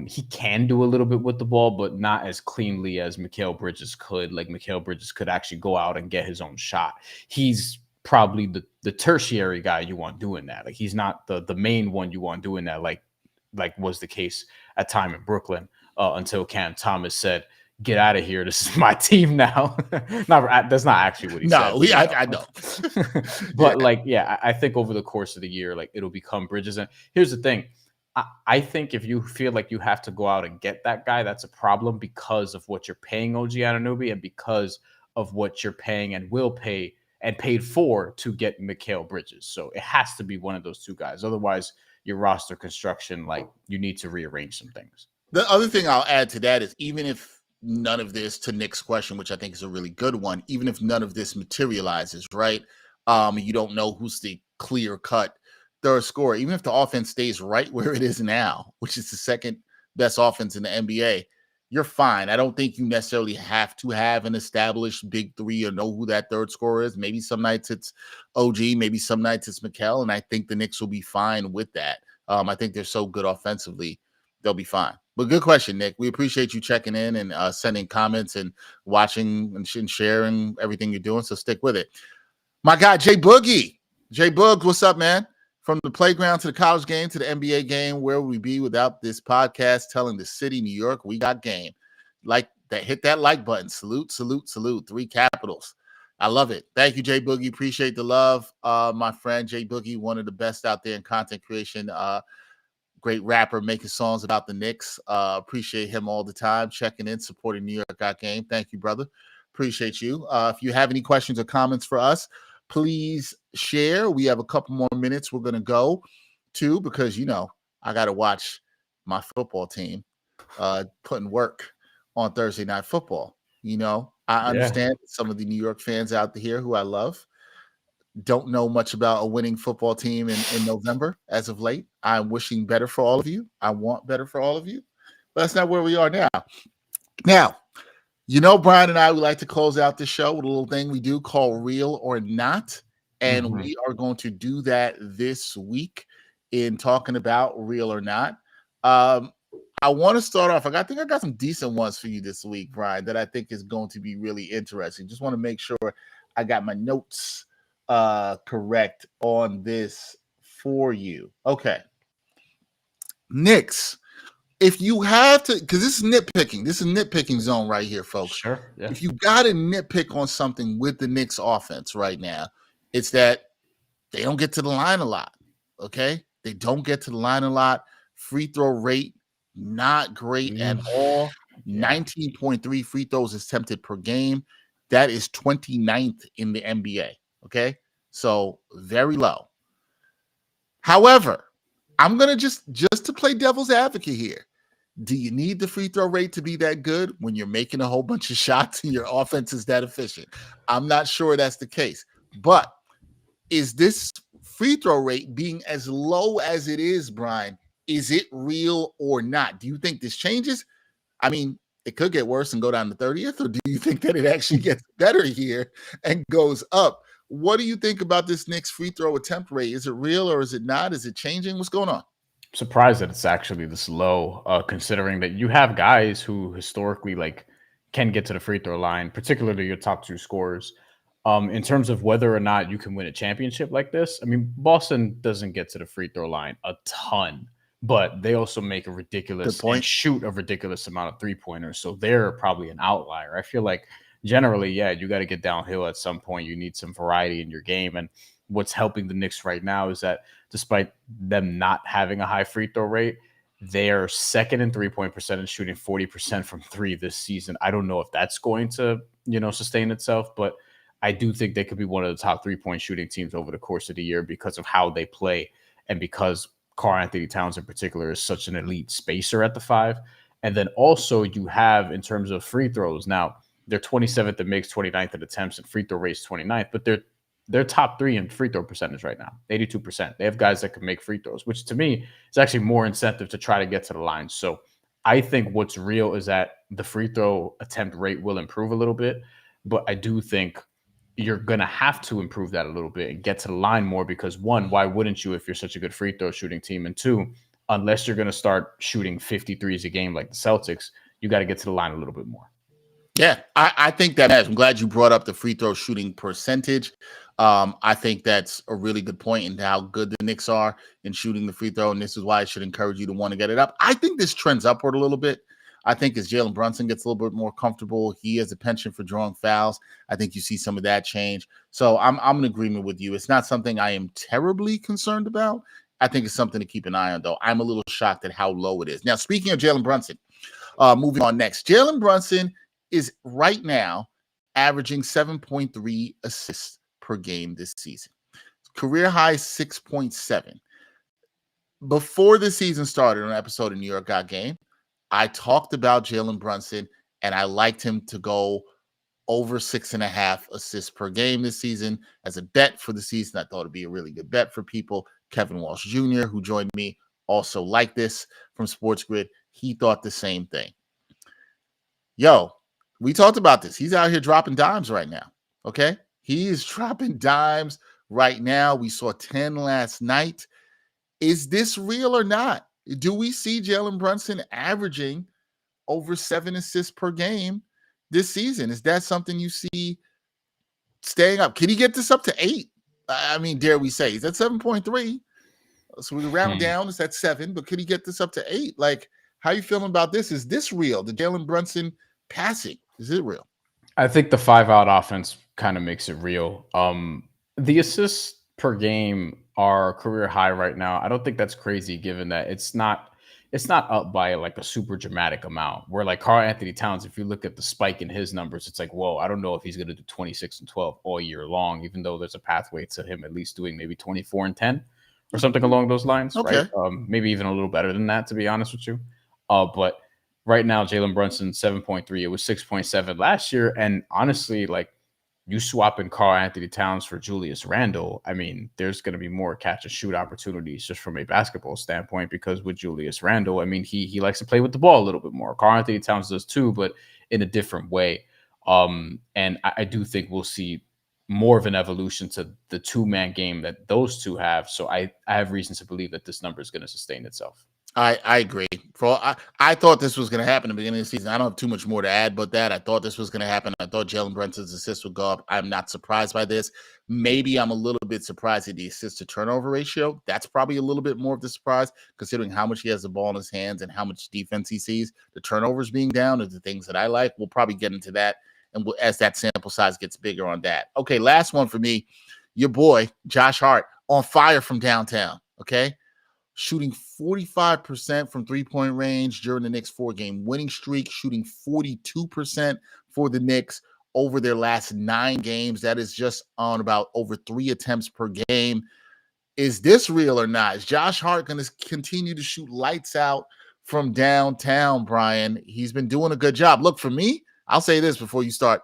[SPEAKER 3] He can do a little bit with the ball, but not as cleanly as Mikal Bridges could. Like, Mikal Bridges could actually go out and get his own shot. He's probably the tertiary guy you want doing that. Like, he's not the main one you want doing that, like was the case at time in Brooklyn until Cam Thomas said, "Get out of here. This is my team now." That's not actually what he said.
[SPEAKER 2] No, I know.
[SPEAKER 3] But I think over the course of the year, like, it'll become Bridges. And here's the thing. I think if you feel like you have to go out and get that guy, that's a problem because of what you're paying OG Anunoby and because of what you're paying and will pay and paid for to get Mikal Bridges. So it has to be one of those two guys. Otherwise, your roster construction, like, you need to rearrange some things.
[SPEAKER 2] The other thing I'll add to that is, even if none of this, to Nick's question, which I think is a really good one, even if none of this materializes, right? You don't know who's the clear-cut third scorer. Even if the offense stays right where it is now, which is the second best offense in the NBA, you're fine. I don't think you necessarily have to have an established big three or know who that third scorer is. Maybe some nights it's OG, maybe some nights it's Mikal, and I think the Knicks will be fine with that. I think they're so good offensively, they'll be fine. But good question, Nick. We appreciate you checking in and sending comments and watching and sharing everything you're doing, so stick with it. My guy, Jay Boogie. Jay Boog, what's up, man? From the playground to the college game to the NBA game, where would we be without this podcast telling the city, New York, we got game? Like that, hit that like button. Salute, salute, salute. 3 capitals. I love it. Thank you, Jay Boogie. Appreciate the love. My friend, Jay Boogie, one of the best out there in content creation. Great rapper, making songs about the Knicks. Appreciate him all the time, checking in, supporting New York Got Game. Thank you, brother. Appreciate you. If you have any questions or comments for us, please share. We have a couple more minutes we're going to go to because, I got to watch my football team putting work on Thursday Night Football. I understand some of the New York fans out here who I love don't know much about a winning football team in November as of late. I'm wishing better for all of you. I want better for all of you. But that's not where we are now. Now, Brian and I would like to close out the show with a little thing we do called Real or Not. And we are going to do that this week in talking about Real or Not. I want to start off. I think I got some decent ones for you this week, Brian, that I think is going to be really interesting. Just want to make sure I got my notes correct on this for you. Okay. Knicks. If you have to, because this is nitpicking zone right here, folks.
[SPEAKER 3] Sure. Yeah.
[SPEAKER 2] If you got to nitpick on something with the Knicks offense right now, it's that they don't get to the line a lot. Okay. They don't get to the line a lot. Free throw rate, not great at all. 19.3 free throws attempted per game. That is 29th in the NBA. Okay. So very low. However, I'm going to just to play devil's advocate here. Do you need the free throw rate to be that good when you're making a whole bunch of shots and your offense is that efficient? I'm not sure that's the case. But is this free throw rate being as low as it is, Brian, is it real or not? Do you think this changes? I mean, it could get worse and go down to 30th, or do you think that it actually gets better here and goes up? What do you think about this Knicks free throw attempt rate? Is it real or is it not? Is it changing? What's going on?
[SPEAKER 3] Surprised that it's actually this low, considering that you have guys who historically can get to the free throw line, particularly your top 2 scorers. In terms of whether or not you can win a championship like this, I mean, Boston doesn't get to the free throw line a ton, but they also make a ridiculous and shoot a ridiculous amount of 3-pointers. So they're probably an outlier. I feel like generally, you got to get downhill at some point. You need some variety in your game. And what's helping the Knicks right now is that despite them not having a high free throw rate, They're second in 3-point percentage, shooting 40% from three this season. I don't know if that's going to, sustain itself, but I do think they could be one of the top 3-point shooting teams over the course of the year because of how they play and because Karl-Anthony Towns in particular is such an elite spacer at the 5. And then also you have, in terms of free throws, now they're 27th in makes, 29th in attempts, and free throw rates 29th, but they're top 3 in free throw percentage right now, 82%. They have guys that can make free throws, which to me is actually more incentive to try to get to the line. So I think what's real is that the free throw attempt rate will improve a little bit, but I do think you're going to have to improve that a little bit and get to the line more because, one, why wouldn't you if you're such a good free throw shooting team? And two, unless you're going to start shooting 53s a game like the Celtics, you got to get to the line a little bit more.
[SPEAKER 2] Yeah, I think that matters. I'm glad you brought up the free throw shooting percentage. I think that's a really good point in how good the Knicks are in shooting the free throw, and this is why I should encourage you to want to get it up. I think this trends upward a little bit. I think as Jaylen Brunson gets a little bit more comfortable, he has a penchant for drawing fouls. I think you see some of that change. So I'm in agreement with you. It's not something I am terribly concerned about. I think it's something to keep an eye on, though. I'm a little shocked at how low it is. Now, speaking of Jaylen Brunson, moving on next. Jaylen Brunson is right now averaging 7.3 assists per game this season. Career high 6.7. Before the season started on an episode of New York Got Game, I talked about Jaylen Brunson, and I liked him to go over 6.5 assists per game this season as a bet for the season. I thought it'd be a really good bet for people. Kevin Walsh Jr., who joined me, also liked this from Sports Grid. He thought the same thing. Yo, we talked about this. He's out here dropping dimes right now, okay? He is dropping dimes right now. We saw 10 last night. Is this real or not? Do we see Jaylen Brunson averaging over 7 assists per game this season? Is that something you see staying up? Can he get this up to 8? I mean, dare we say? He's at 7.3. So we round down. It's at 7. But could he get this up to 8? Like, how are you feeling about this? Is this real? The Jaylen Brunson passing, is it real?
[SPEAKER 3] I think the 5-out offense kind of makes it real. The assists per game are career high right now. I don't think that's crazy given that it's not up by like a super dramatic amount. Where like Karl-Anthony Towns, if you look at the spike in his numbers, it's like, whoa, I don't know if he's going to do 26 and 12 all year long, even though there's a pathway to him at least doing maybe 24 and 10 or something along those lines,
[SPEAKER 2] okay.
[SPEAKER 3] Right? Maybe even a little better than that, to be honest with you. But right now, Jaylen Brunson, 7.3. It was 6.7 last year. And honestly, like, you swap in Karl-Anthony Towns for Julius Randle, I mean, there's going to be more catch and shoot opportunities just from a basketball standpoint, because with Julius Randle, I mean, he likes to play with the ball a little bit more. Karl-Anthony Towns does too, but in a different way. And I do think we'll see more of an evolution to the two-man game that those two have. So I have reason to believe that this number is going to sustain itself.
[SPEAKER 2] I agree. I thought this was going to happen at the beginning of the season. I don't have too much more to add but that. I thought this was going to happen. I thought Jaylen Brunson's assists would go up. I'm not surprised by this. Maybe I'm a little bit surprised at the assist to turnover ratio. That's probably a little bit more of the surprise, considering how much he has the ball in his hands and how much defense he sees. The turnovers being down are the things that I like. We'll probably get into that, and as that sample size gets bigger on that. Okay, last one for me. Your boy, Josh Hart, on fire from downtown, okay? Shooting 45% from three-point range during the Knicks 4-game winning streak, shooting 42% for the Knicks over their last 9 games. That is just on about over 3 attempts per game. Is this real or not? Is Josh Hart going to continue to shoot lights out from downtown, Brian? He's been doing a good job. Look, for me, I'll say this before you start.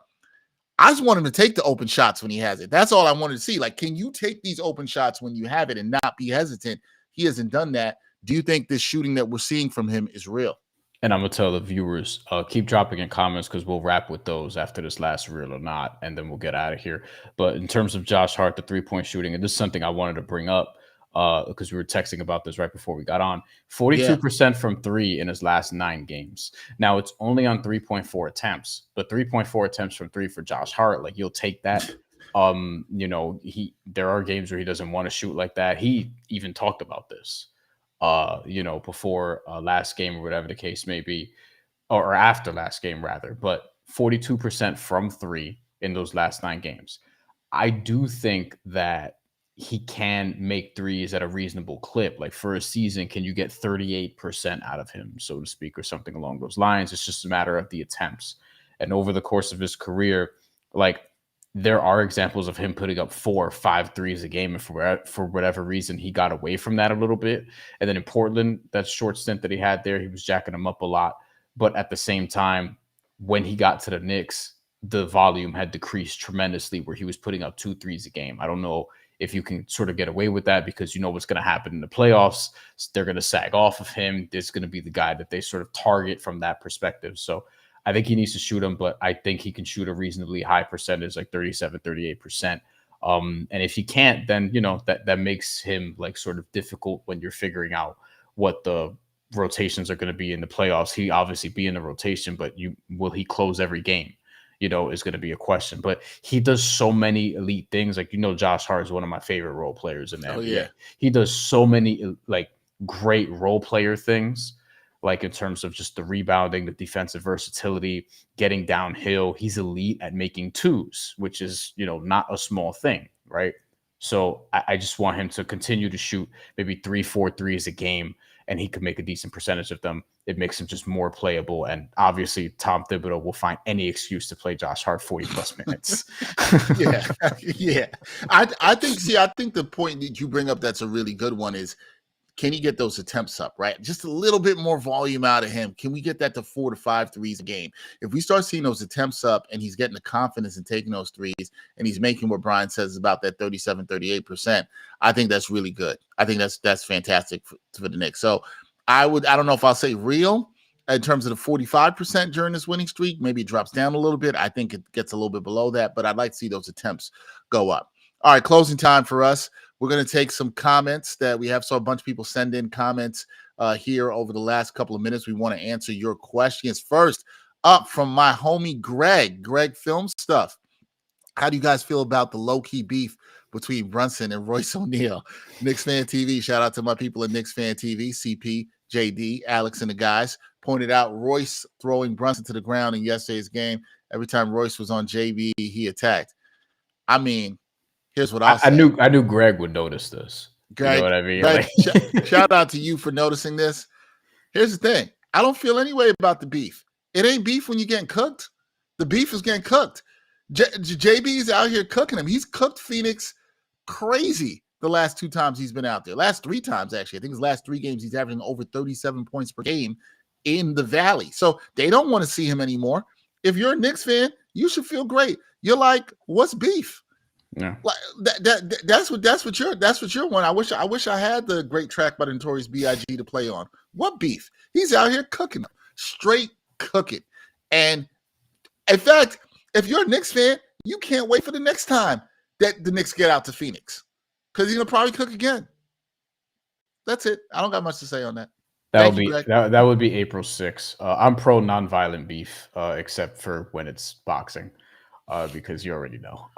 [SPEAKER 2] I just want him to take the open shots when he has it. That's all I wanted to see. Like, can you take these open shots when you have it and not be hesitant? He hasn't done that. Do you think this shooting that we're seeing from him is real?
[SPEAKER 3] And I'm going to tell the viewers, keep dropping in comments because we'll wrap with those after this last reel or not, and then we'll get out of here. But in terms of Josh Hart, the three-point shooting, and this is something I wanted to bring up because we were texting about this right before we got on. 42% from 3 in his last 9 games. Now, it's only on 3.4 attempts, but 3.4 attempts from 3 for Josh Hart, like, you'll take that. There are games where he doesn't want to shoot like that. He even talked about this, before last game or whatever the case may be, or after last game rather, but 42% from 3 in those last 9 games. I do think that he can make threes at a reasonable clip. Like for a season, can you get 38% out of him, so to speak, or something along those lines? It's just a matter of the attempts. And over the course of his career, like there are examples of him putting up 4 or 5 threes a game, and for whatever reason, he got away from that a little bit. And then in Portland, that short stint that he had there, he was jacking them up a lot. But at the same time, when he got to the Knicks, the volume had decreased tremendously where he was putting up 2 threes a game. I don't know if you can sort of get away with that because you know what's going to happen in the playoffs. They're going to sag off of him. There's going to be the guy that they sort of target from that perspective. So I think he needs to shoot him, but I think he can shoot a reasonably high percentage, like 37, 38%. And if he can't, then, you know, that makes him like sort of difficult when you're figuring out what the rotations are going to be in the playoffs. He obviously be in the rotation, but will he close every game? You know, is going to be a question. But he does so many elite things. Like, you know, Josh Hart is one of my favorite role players in the NBA. Yeah. He does so many like great role player things, like in terms of just the rebounding, the defensive versatility, getting downhill. He's elite at making twos, which is, you know, not a small thing, right? So I just want him to continue to shoot maybe 3-4 threes a game, and he could make a decent percentage of them. It makes him just more playable. And obviously, Tom Thibodeau will find any excuse to play Josh Hart 40+ minutes.
[SPEAKER 2] Yeah. I think the point that you bring up that's a really good one is, can he get those attempts up, right? Just a little bit more volume out of him. Can we get that to 4 to 5 threes a game? If we start seeing those attempts up and he's getting the confidence in taking those threes and he's making what Brian says about that 37, 38%, I think that's really good. I think that's fantastic for the Knicks. So I don't know if I'll say real in terms of the 45% during this winning streak. Maybe it drops down a little bit. I think it gets a little bit below that, but I'd like to see those attempts go up. All right, closing time for us. We're going to take some comments that we have. So a bunch of people send in comments here over the last couple of minutes. We want to answer your questions. First up from my homie Greg Film Stuff. How do you guys feel about the low-key beef between Brunson and Royce ONeal? Knicks Fan TV, shout out to my people at Knicks Fan TV, CP, JD, Alex, and the guys. Pointed out Royce throwing Brunson to the ground in yesterday's game. Every time Royce was on JB, he attacked. I mean, here's what I'll say.
[SPEAKER 3] I knew Greg would notice this.
[SPEAKER 2] Greg,
[SPEAKER 3] you know what I mean?
[SPEAKER 2] Greg, shout out to you for noticing this. Here's the thing. I don't feel any way about the beef. It ain't beef when you're getting cooked. The beef is getting cooked. JB's out here cooking him. He's cooked Phoenix crazy the last 2 times he's been out there. Last 3 times, actually. I think his last 3 games, he's averaging over 37 points per game in the Valley. So they don't want to see him anymore. If you're a Knicks fan, you should feel great. You're like, what's beef?
[SPEAKER 3] Yeah.
[SPEAKER 2] Like that's what you're one. I wish I had the great track by the Notorious B.I.G. to play on. What beef? He's out here cooking them. Straight cooking. And in fact, if you're a Knicks fan, you can't wait for the next time that the Knicks get out to Phoenix, because he's gonna probably cook again. That's it. I don't got much to say on that.
[SPEAKER 3] That would be April 6th. I'm pro nonviolent beef, except for when it's boxing, because you already know.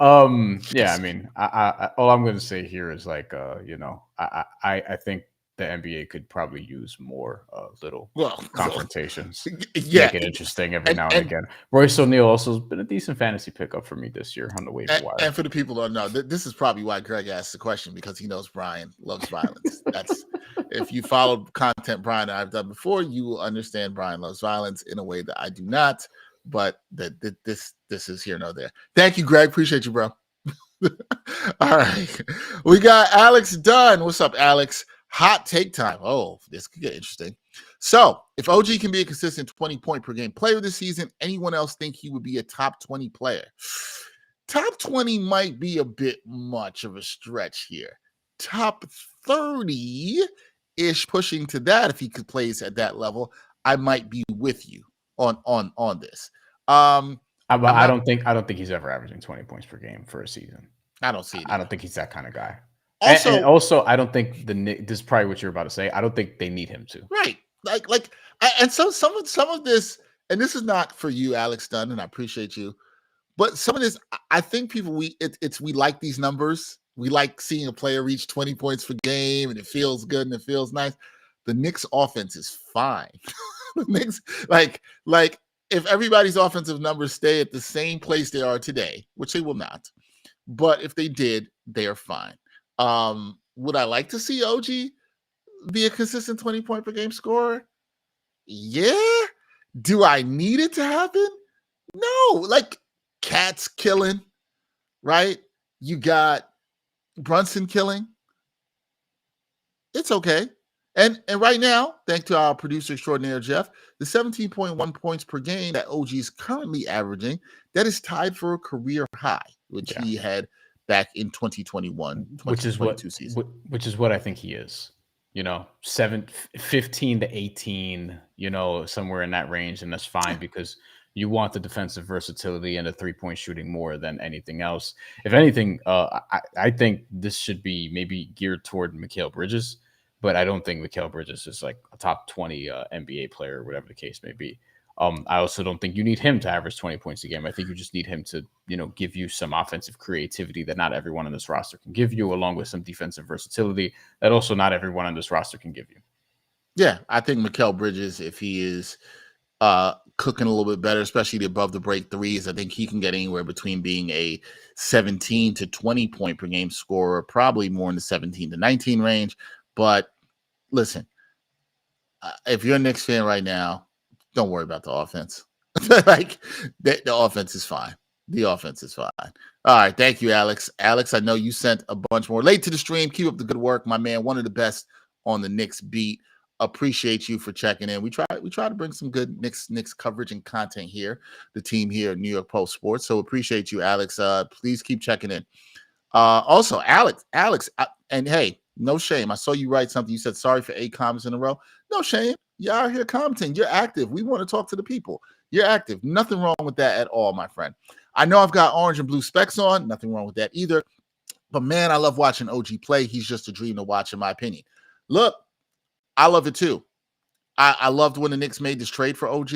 [SPEAKER 3] Yeah, I mean, I all I'm going to say here is like, you know, I think the NBA could probably use more little confrontations.
[SPEAKER 2] Yeah,
[SPEAKER 3] make it interesting every now and again. Royce ONeal also has been a decent fantasy pickup for me this year on the waiver wire.
[SPEAKER 2] And for the people who don't know, this is probably why Greg asked the question, because he knows Brian loves violence. That's if you follow content Brian and I've done before, you will understand Brian loves violence in a way that I do not. But this is here nor there. Thank you, Greg. Appreciate you, bro. All right, we got Alex Dunn. What's up, Alex? Hot take time. Oh, this could get interesting. So, if OG can be a consistent 20-point per game player this season, anyone else think he would be a top 20 player? Top 20 might be a bit much of a stretch here. Top 30-ish, pushing to that. If he could play at that level, I might be with you on this.
[SPEAKER 3] I don't think he's ever averaging 20 points per game for a season.
[SPEAKER 2] I don't see it.
[SPEAKER 3] I don't think he's that kind of guy.
[SPEAKER 2] Also,
[SPEAKER 3] I don't think this is probably what you're about to say. I don't think they need him to.
[SPEAKER 2] Right. And so some of this, and this is not for you, Alex Dunn, and I appreciate you, but some of this, I think people, we like these numbers. We like seeing a player reach 20 points per game, and it feels good and it feels nice. The Knicks offense is fine. The Knicks, like if everybody's offensive numbers stay at the same place they are today, which they will not, but if they did, they are fine. Would I like to see OG be a consistent 20-point per game scorer? Yeah. Do I need it to happen? No. Like, Cat's killing, right? You got Brunson killing. It's okay. And right now, thanks to our producer extraordinaire, Jeff, the 17.1 points per game that OG is currently averaging, that is tied for a career high, which he had back in 2021, 2022 season.
[SPEAKER 3] Which is what I think he is. 15 to 18, somewhere in that range. And that's fine because you want the defensive versatility and the 3-point shooting more than anything else. If anything, I think this should be maybe geared toward Mikal Bridges, but I don't think Mikal Bridges is like a top 20 NBA player or whatever the case may be. I also don't think you need him to average 20 points a game. I think you just need him to, give you some offensive creativity that not everyone on this roster can give you, along with some defensive versatility that also not everyone on this roster can give you.
[SPEAKER 2] Yeah, I think Mikal Bridges, if he is cooking a little bit better, especially the above the break threes, I think he can get anywhere between being a 17 to 20 point per game scorer, probably more in the 17 to 19 range. But listen, if you're a Knicks fan right now, don't worry about the offense. Like, the offense is fine. The offense is fine. All right. Thank you, Alex. Alex, I know you sent a bunch more late to the stream. Keep up the good work, my man. One of the best on the Knicks beat. Appreciate you for checking in. We try to bring some good Knicks coverage and content here, the team here at New York Post Sports. So appreciate you, Alex. Please keep checking in. Also, Alex, and hey, no shame. I saw you write something. You said sorry for 8 comments in a row. No shame. You're out here commenting. You're active. We want to talk to the people. You're active. Nothing wrong with that at all, my friend. I know I've got orange and blue specs on. Nothing wrong with that either. But man, I love watching OG play. He's just a dream to watch, in my opinion. Look, I love it too. I loved when the Knicks made this trade for OG.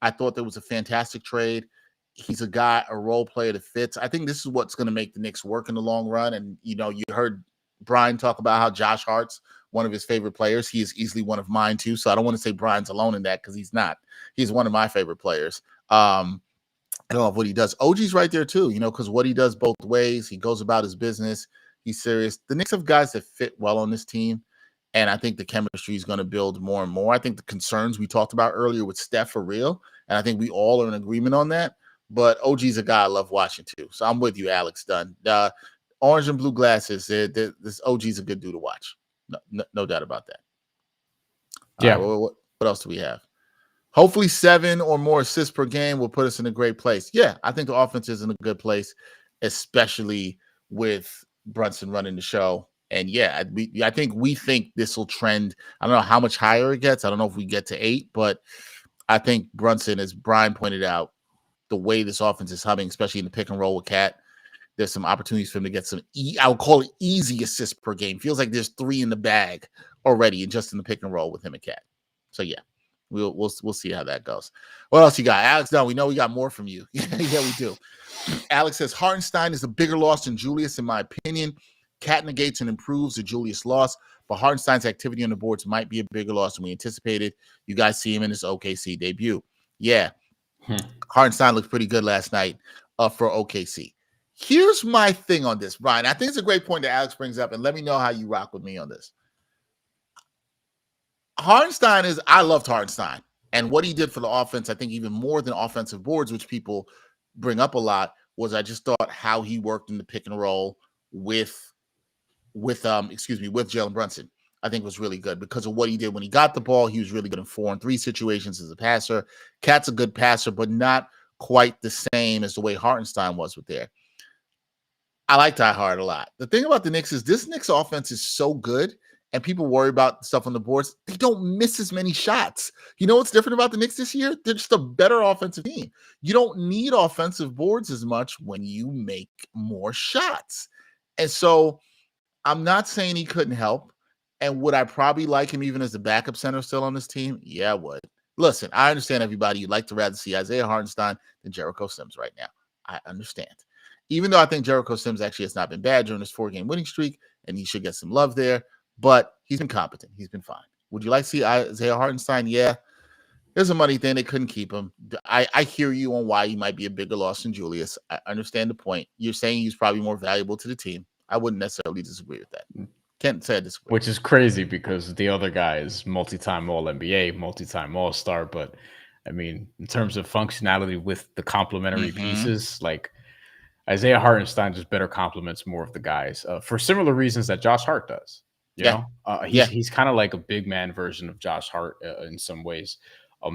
[SPEAKER 2] I thought that was a fantastic trade. He's a guy, a role player that fits. I think this is what's going to make the Knicks work in the long run. And, you heard Brian talk about how Josh Hart's one of his favorite players. He is easily one of mine too. So I don't want to say Brian's alone in that because he's not. He's one of my favorite players. I love what he does. OG's right there too, because what he does both ways. He goes about his business. He's serious. The Knicks have guys that fit well on this team. And I think the chemistry is going to build more and more. I think the concerns we talked about earlier with Steph are real. And I think we all are in agreement on that. But OG's a guy I love watching too. So I'm with you, Alex Dunn. Orange and blue glasses. This OG's a good dude to watch. No doubt about that.
[SPEAKER 3] Yeah.
[SPEAKER 2] What else do we have? Hopefully 7 or more assists per game will put us in a great place. Yeah, I think the offense is in a good place, especially with Brunson running the show. And yeah, I think we think this will trend. I don't know how much higher it gets. I don't know if we get to 8, but I think Brunson, as Brian pointed out, the way this offense is humming, especially in the pick and roll with Cat, there's some opportunities for him to get some, I would call it easy assists per game. Feels like there's 3 in the bag already, and just in the pick and roll with him and Cat. So yeah, we'll see how that goes. What else you got, Alex? No, we know we got more from you. Yeah, we do. Alex says Hardenstein is a bigger loss than Julius, in my opinion. Cat negates and improves the Julius loss, but Hardenstein's activity on the boards might be a bigger loss than we anticipated. You guys see him in his OKC debut. Yeah. Hardenstein looked pretty good last night for OKC. Here's my thing on this, Brian. I think it's a great point that Alex brings up, and let me know how you rock with me on this. I loved Hardenstein, and what he did for the offense, I think even more than offensive boards, which people bring up a lot, was I just thought how he worked in the pick and roll with Jaylen Brunson, I think was really good because of what he did when he got the ball. He was really good in 4-on-3 situations as a passer. Cat's a good passer, but not quite the same as the way Hardenstein was with there. I like Die Hard a lot. The thing about the Knicks is this Knicks offense is so good, and people worry about stuff on the boards. They don't miss as many shots. You know what's different about the Knicks this year? They're just a better offensive team. You don't need offensive boards as much when you make more shots. And so I'm not saying he couldn't help. And would I probably like him even as the backup center still on this team? Yeah, I would. Listen, I understand everybody. You'd like to rather see Isaiah Hardenstein than Jericho Sims right now. I understand. Even though I think Jericho Sims actually has not been bad during this 4-game winning streak, and he should get some love there, but he's been competent. He's been fine. Would you like to see Isaiah Hardenstein? Yeah. There's a money thing. They couldn't keep him. I hear you on why he might be a bigger loss than Julius. I understand the point. You're saying he's probably more valuable to the team. I wouldn't necessarily disagree with that. Can't say I disagree.
[SPEAKER 3] Which is crazy because the other guy is multi-time All-NBA, multi-time All-Star. But, I mean, in terms of functionality with the complementary pieces, like Isaiah Hardenstein just better complements more of the guys for similar reasons that Josh Hart does. You know, he's kind of like a big man version of Josh Hart in some ways.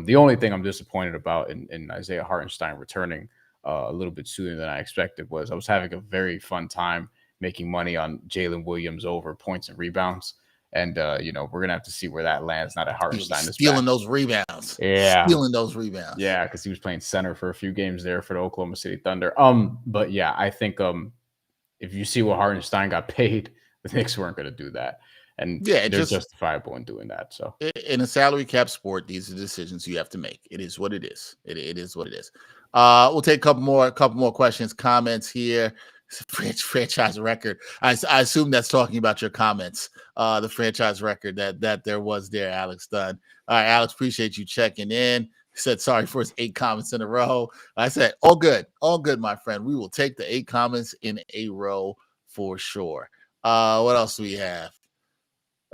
[SPEAKER 3] The only thing I'm disappointed about in Isaiah Hartenstein returning a little bit sooner than I expected was I was having a very fun time making money on Jalen Williams over points and rebounds. And, you know, we're going to have to see where that lands. Not at Hardenstein.
[SPEAKER 2] Stealing those rebounds.
[SPEAKER 3] Yeah.
[SPEAKER 2] Stealing those rebounds.
[SPEAKER 3] Yeah, because he was playing center for a few games there for the Oklahoma City Thunder. But yeah, I think if you see what Hardenstein got paid, the Knicks weren't going to do that. And they're justifiable in doing that. So
[SPEAKER 2] in a salary cap sport, these are decisions you have to make. It is what it is. It is what it is. We'll take a couple more questions, comments here. Franchise record. I assume that's talking about your comments. The franchise record that there was there, Alex Dunn. All right, Alex, appreciate you checking in. He said sorry for his 8 comments in a row. I said all good, my friend. We will take the 8 comments in a row for sure. What else do we have?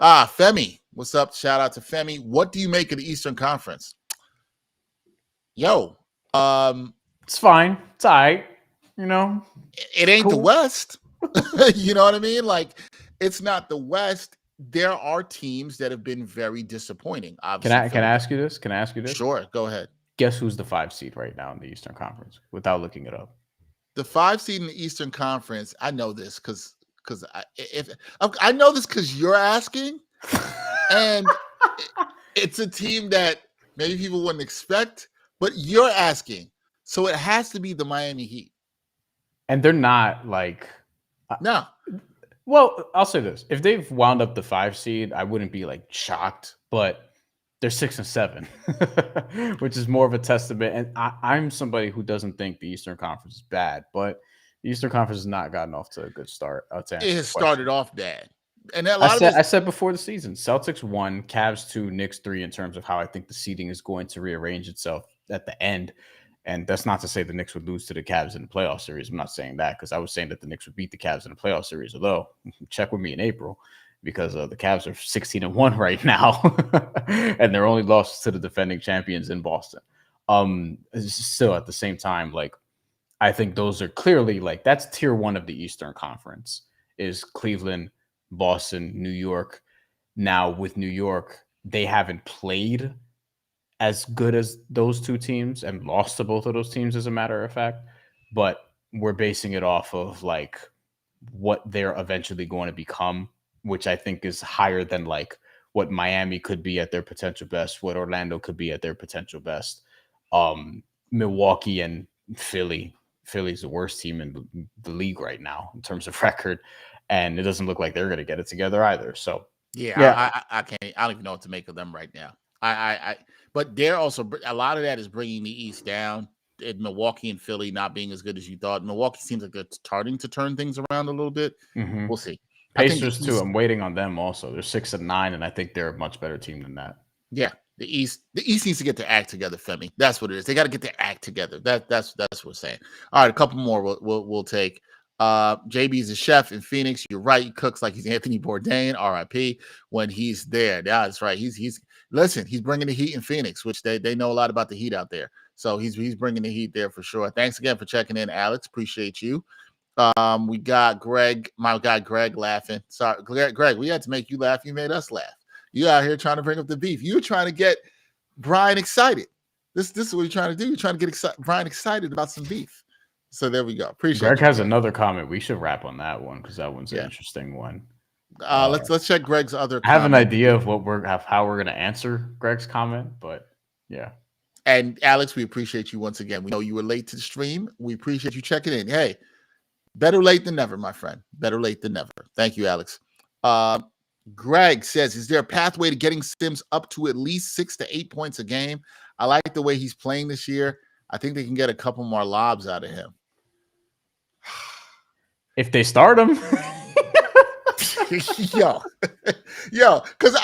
[SPEAKER 2] Femi, what's up? Shout out to Femi. What do you make of the Eastern Conference? Yo,
[SPEAKER 3] it's fine. It's all right. You know,
[SPEAKER 2] it ain't the West. You know what I mean? Like, it's not the West. There are teams that have been very disappointing. Obviously,
[SPEAKER 3] can I ask you this?
[SPEAKER 2] Sure, go ahead.
[SPEAKER 3] Guess who's the 5 seed right now in the Eastern Conference without looking it up?
[SPEAKER 2] The 5 seed in the Eastern Conference. I know this because I know this because you're asking, and it's a team that maybe people wouldn't expect, but you're asking, so it has to be the Miami Heat.
[SPEAKER 3] And they're not like
[SPEAKER 2] no.
[SPEAKER 3] Well, I'll say this: if they've wound up the 5 seed, I wouldn't be like shocked, but they're 6 and 7, which is more of a testament. And I'm somebody who doesn't think the Eastern Conference is bad, but the Eastern Conference has not gotten off to a good start.
[SPEAKER 2] It has started off bad. And
[SPEAKER 3] I said before the season, Celtics 1, Cavs 2, Knicks 3 in terms of how I think the seeding is going to rearrange itself at the end. And that's not to say the Knicks would lose to the Cavs in the playoff series. I'm not saying that because I was saying that the Knicks would beat the Cavs in the playoff series. Although, check with me in April because the Cavs are 16-1 right now, and they're only lost to the defending champions in Boston. Still, at the same time, like I think those are clearly like that's tier 1 of the Eastern Conference is Cleveland, Boston, New York. Now with New York, they haven't played as good as those 2 teams and lost to both of those teams, as a matter of fact. But we're basing it off of like what they're eventually going to become, which I think is higher than like what Miami could be at their potential best, what Orlando could be at their potential best. Milwaukee and Philly. Philly's the worst team in the league right now in terms of record, and it doesn't look like they're going to get it together either. So
[SPEAKER 2] I can't. I don't even know what to make of them right now. But they're also a lot of that is bringing the East down. In Milwaukee and Philly not being as good as you thought. Milwaukee seems like they're starting to turn things around a little bit.
[SPEAKER 3] Mm-hmm.
[SPEAKER 2] We'll see.
[SPEAKER 3] Pacers too. I'm waiting on them also. They're 6 and 9, and I think they're a much better team than that.
[SPEAKER 2] Yeah, the East needs to get their act together, Femi. That's what it is. They got to get their act together. That's what we're saying. All right, a couple more we'll take. JB's a chef in Phoenix. You're right. He cooks like he's Anthony Bourdain, RIP, when he's there. That's right. He's bringing the heat in Phoenix, which they know a lot about the heat out there. So he's bringing the heat there for sure. Thanks again for checking in, Alex. Appreciate you. We got Greg, my guy Greg laughing. Sorry, Greg, we had to make you laugh. You made us laugh. You out here trying to bring up the beef. You were trying to get Brian excited. This is what you're trying to do. You're trying to get Brian excited about some beef. So there we go. Appreciate
[SPEAKER 3] Greg
[SPEAKER 2] you.
[SPEAKER 3] has another comment. We should wrap on that one because that one's an interesting one.
[SPEAKER 2] Let's check Greg's other
[SPEAKER 3] I have an idea of how we're gonna answer Greg's comment, but yeah.
[SPEAKER 2] And Alex, we appreciate you once again. We know you were late to the stream. We appreciate you checking in. Hey, better late than never, my friend. Better late than never. Thank you, Alex. Greg says, is there a pathway to getting Sims up to at least 6 to 8 points a game? I like the way he's playing this year. I think they can get a couple more lobs out of him.
[SPEAKER 3] If they start him.
[SPEAKER 2] yo, because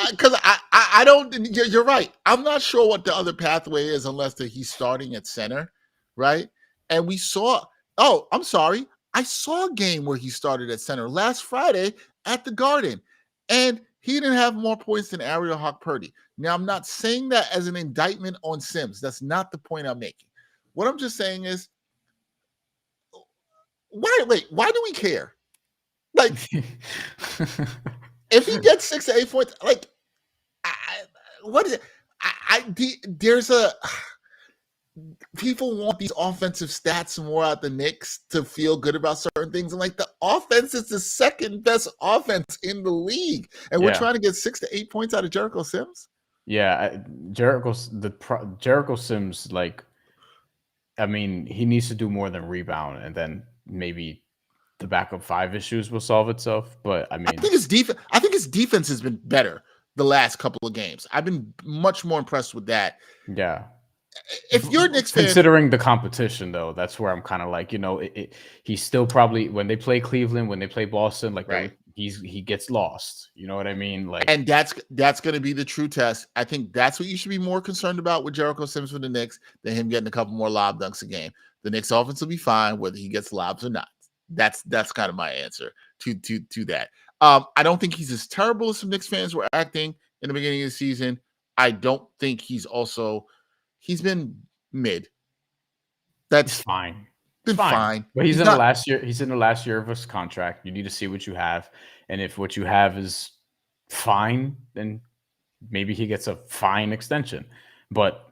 [SPEAKER 2] I don't. You're right. I'm not sure what the other pathway is unless he's starting at center, right? And we saw. Oh, I'm sorry. I saw a game where he started at center last Friday at the Garden, and he didn't have more points than Ariel Hawk-Purdy. Now, I'm not saying that as an indictment on Sims. That's not the point I'm making. What I'm just saying is, why do we care? Like, if he gets 6 to 8 points, like, what is it? There's a people want these offensive stats more out the Knicks to feel good about certain things. And like the offense is the second best offense in the league. And we're trying to get 6 to 8 points out of Jericho Sims.
[SPEAKER 3] Yeah. Jericho Sims, like, I mean, he needs to do more than rebound, and then maybe the backup 5 issues will solve itself. But I mean,
[SPEAKER 2] I think his defense has been better the last couple of games. I've been much more impressed with that.
[SPEAKER 3] Yeah.
[SPEAKER 2] If you're a Knicks fan,
[SPEAKER 3] considering the competition, though, that's where I'm kind of like, he's still probably, when they play Cleveland, when they play Boston, like,
[SPEAKER 2] right,
[SPEAKER 3] he gets lost. You know what I mean? Like,
[SPEAKER 2] and that's going to be the true test. I think that's what you should be more concerned about with Jericho Sims for the Knicks than him getting a couple more lob dunks a game. The Knicks offense will be fine whether he gets lobs or not. That's kind of my answer to that. I don't think he's as terrible as some Knicks fans were acting in the beginning of the season. I don't think he's been mid. That's
[SPEAKER 3] fine.
[SPEAKER 2] Been fine.
[SPEAKER 3] But he's in the last year. He's in the last year of his contract. You need to see what you have, and if what you have is fine, then maybe he gets a fine extension. But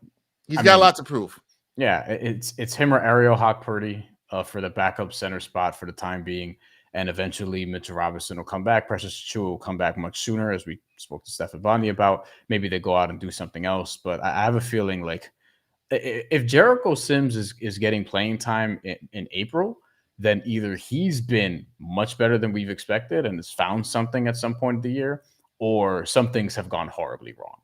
[SPEAKER 2] he's got a lot to prove.
[SPEAKER 3] Yeah, it's him or Ariel Hawk-Purdy for the backup center spot for the time being, and eventually Mitchell Robinson will come back. Precious Achiuwa will come back much sooner, as we spoke to Stefan Bondy about. Maybe they go out and do something else, but I have a feeling like, if Jericho Sims is getting playing time in April, then either he's been much better than we've expected and has found something at some point of the year, or some things have gone horribly wrong.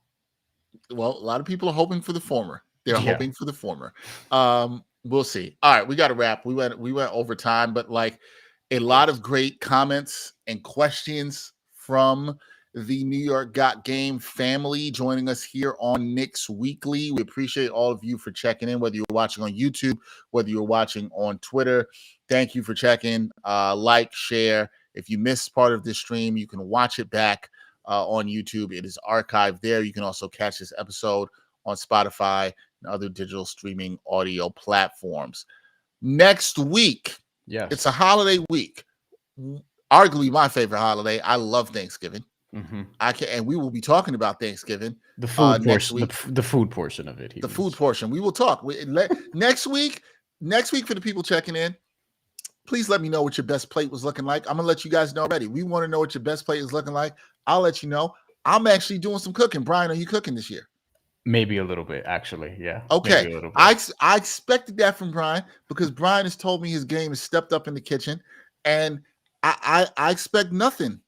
[SPEAKER 2] Well, a lot of people are hoping for the former. They're hoping for the former. We'll see. All right, we got to wrap. We went over time, but like a lot of great comments and questions from the New York Got Game family joining us here on Knicks Weekly. We appreciate all of you for checking in, whether you're watching on YouTube, whether you're watching on Twitter. Thank you for checking. Like, share. If you missed part of this stream, you can watch it back on YouTube. It is archived there. You can also catch this episode on Spotify and other digital streaming audio platforms. Next week, it's a holiday week. Arguably my favorite holiday. I love Thanksgiving.
[SPEAKER 3] Mm-hmm.
[SPEAKER 2] And we will be talking about Thanksgiving.
[SPEAKER 3] The food portion, the food portion of it.
[SPEAKER 2] Food portion. We will talk. Next week for the people checking in, please let me know what your best plate was looking like. I'm gonna let you guys know already. We want to know what your best plate is looking like. I'll let you know. I'm actually doing some cooking. Brian, are you cooking this year?
[SPEAKER 3] Maybe a little bit, actually. Yeah.
[SPEAKER 2] Okay. I expected that from Brian because Brian has told me his game has stepped up in the kitchen, and I expect nothing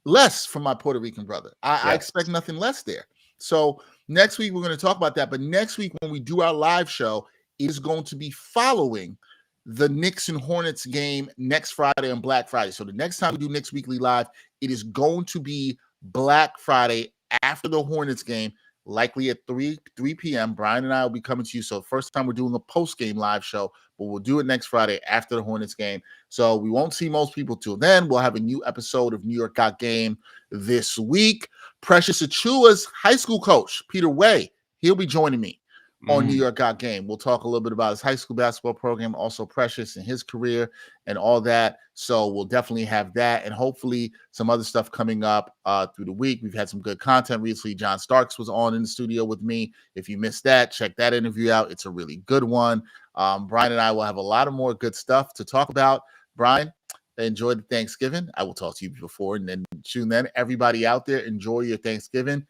[SPEAKER 2] less from my Puerto Rican brother. I expect nothing less there. So next week we're going to talk about that. But next week when we do our live show, it is going to be following the Knicks and Hornets game next Friday on Black Friday. So the next time we do Knicks Weekly Live, it is going to be Black Friday after the Hornets game, likely at 3 p.m. Brian and I will be coming to you. So first time we're doing a post-game live show, but we'll do it next Friday after the Hornets game. So we won't see most people till then. We'll have a new episode of New York Got Game this week. Precious Achiuwa's high school coach, Peter Way, he'll be joining me on New York Got Game. We'll talk a little bit about his high school basketball program, also Precious and his career and all that. So we'll definitely have that and hopefully some other stuff coming up through the week. We've had some good content recently. John Starks was on in the studio with me. If you missed that, check that interview out. It's a really good one. Brian and I will have a lot of more good stuff to talk about. Brian, enjoy the Thanksgiving. I will talk to you before and then tune in. Everybody out there, enjoy your Thanksgiving.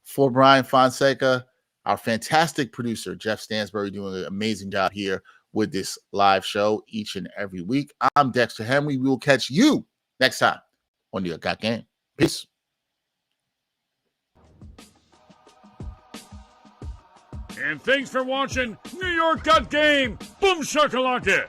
[SPEAKER 2] For Brian Fonseca, our fantastic producer, Jeff Stansbury, doing an amazing job here with this live show each and every week. I'm Dexter Henry. We will catch you next time on New York Got Game. Peace.
[SPEAKER 1] And thanks for watching New York Got Game. Boom shakalaka.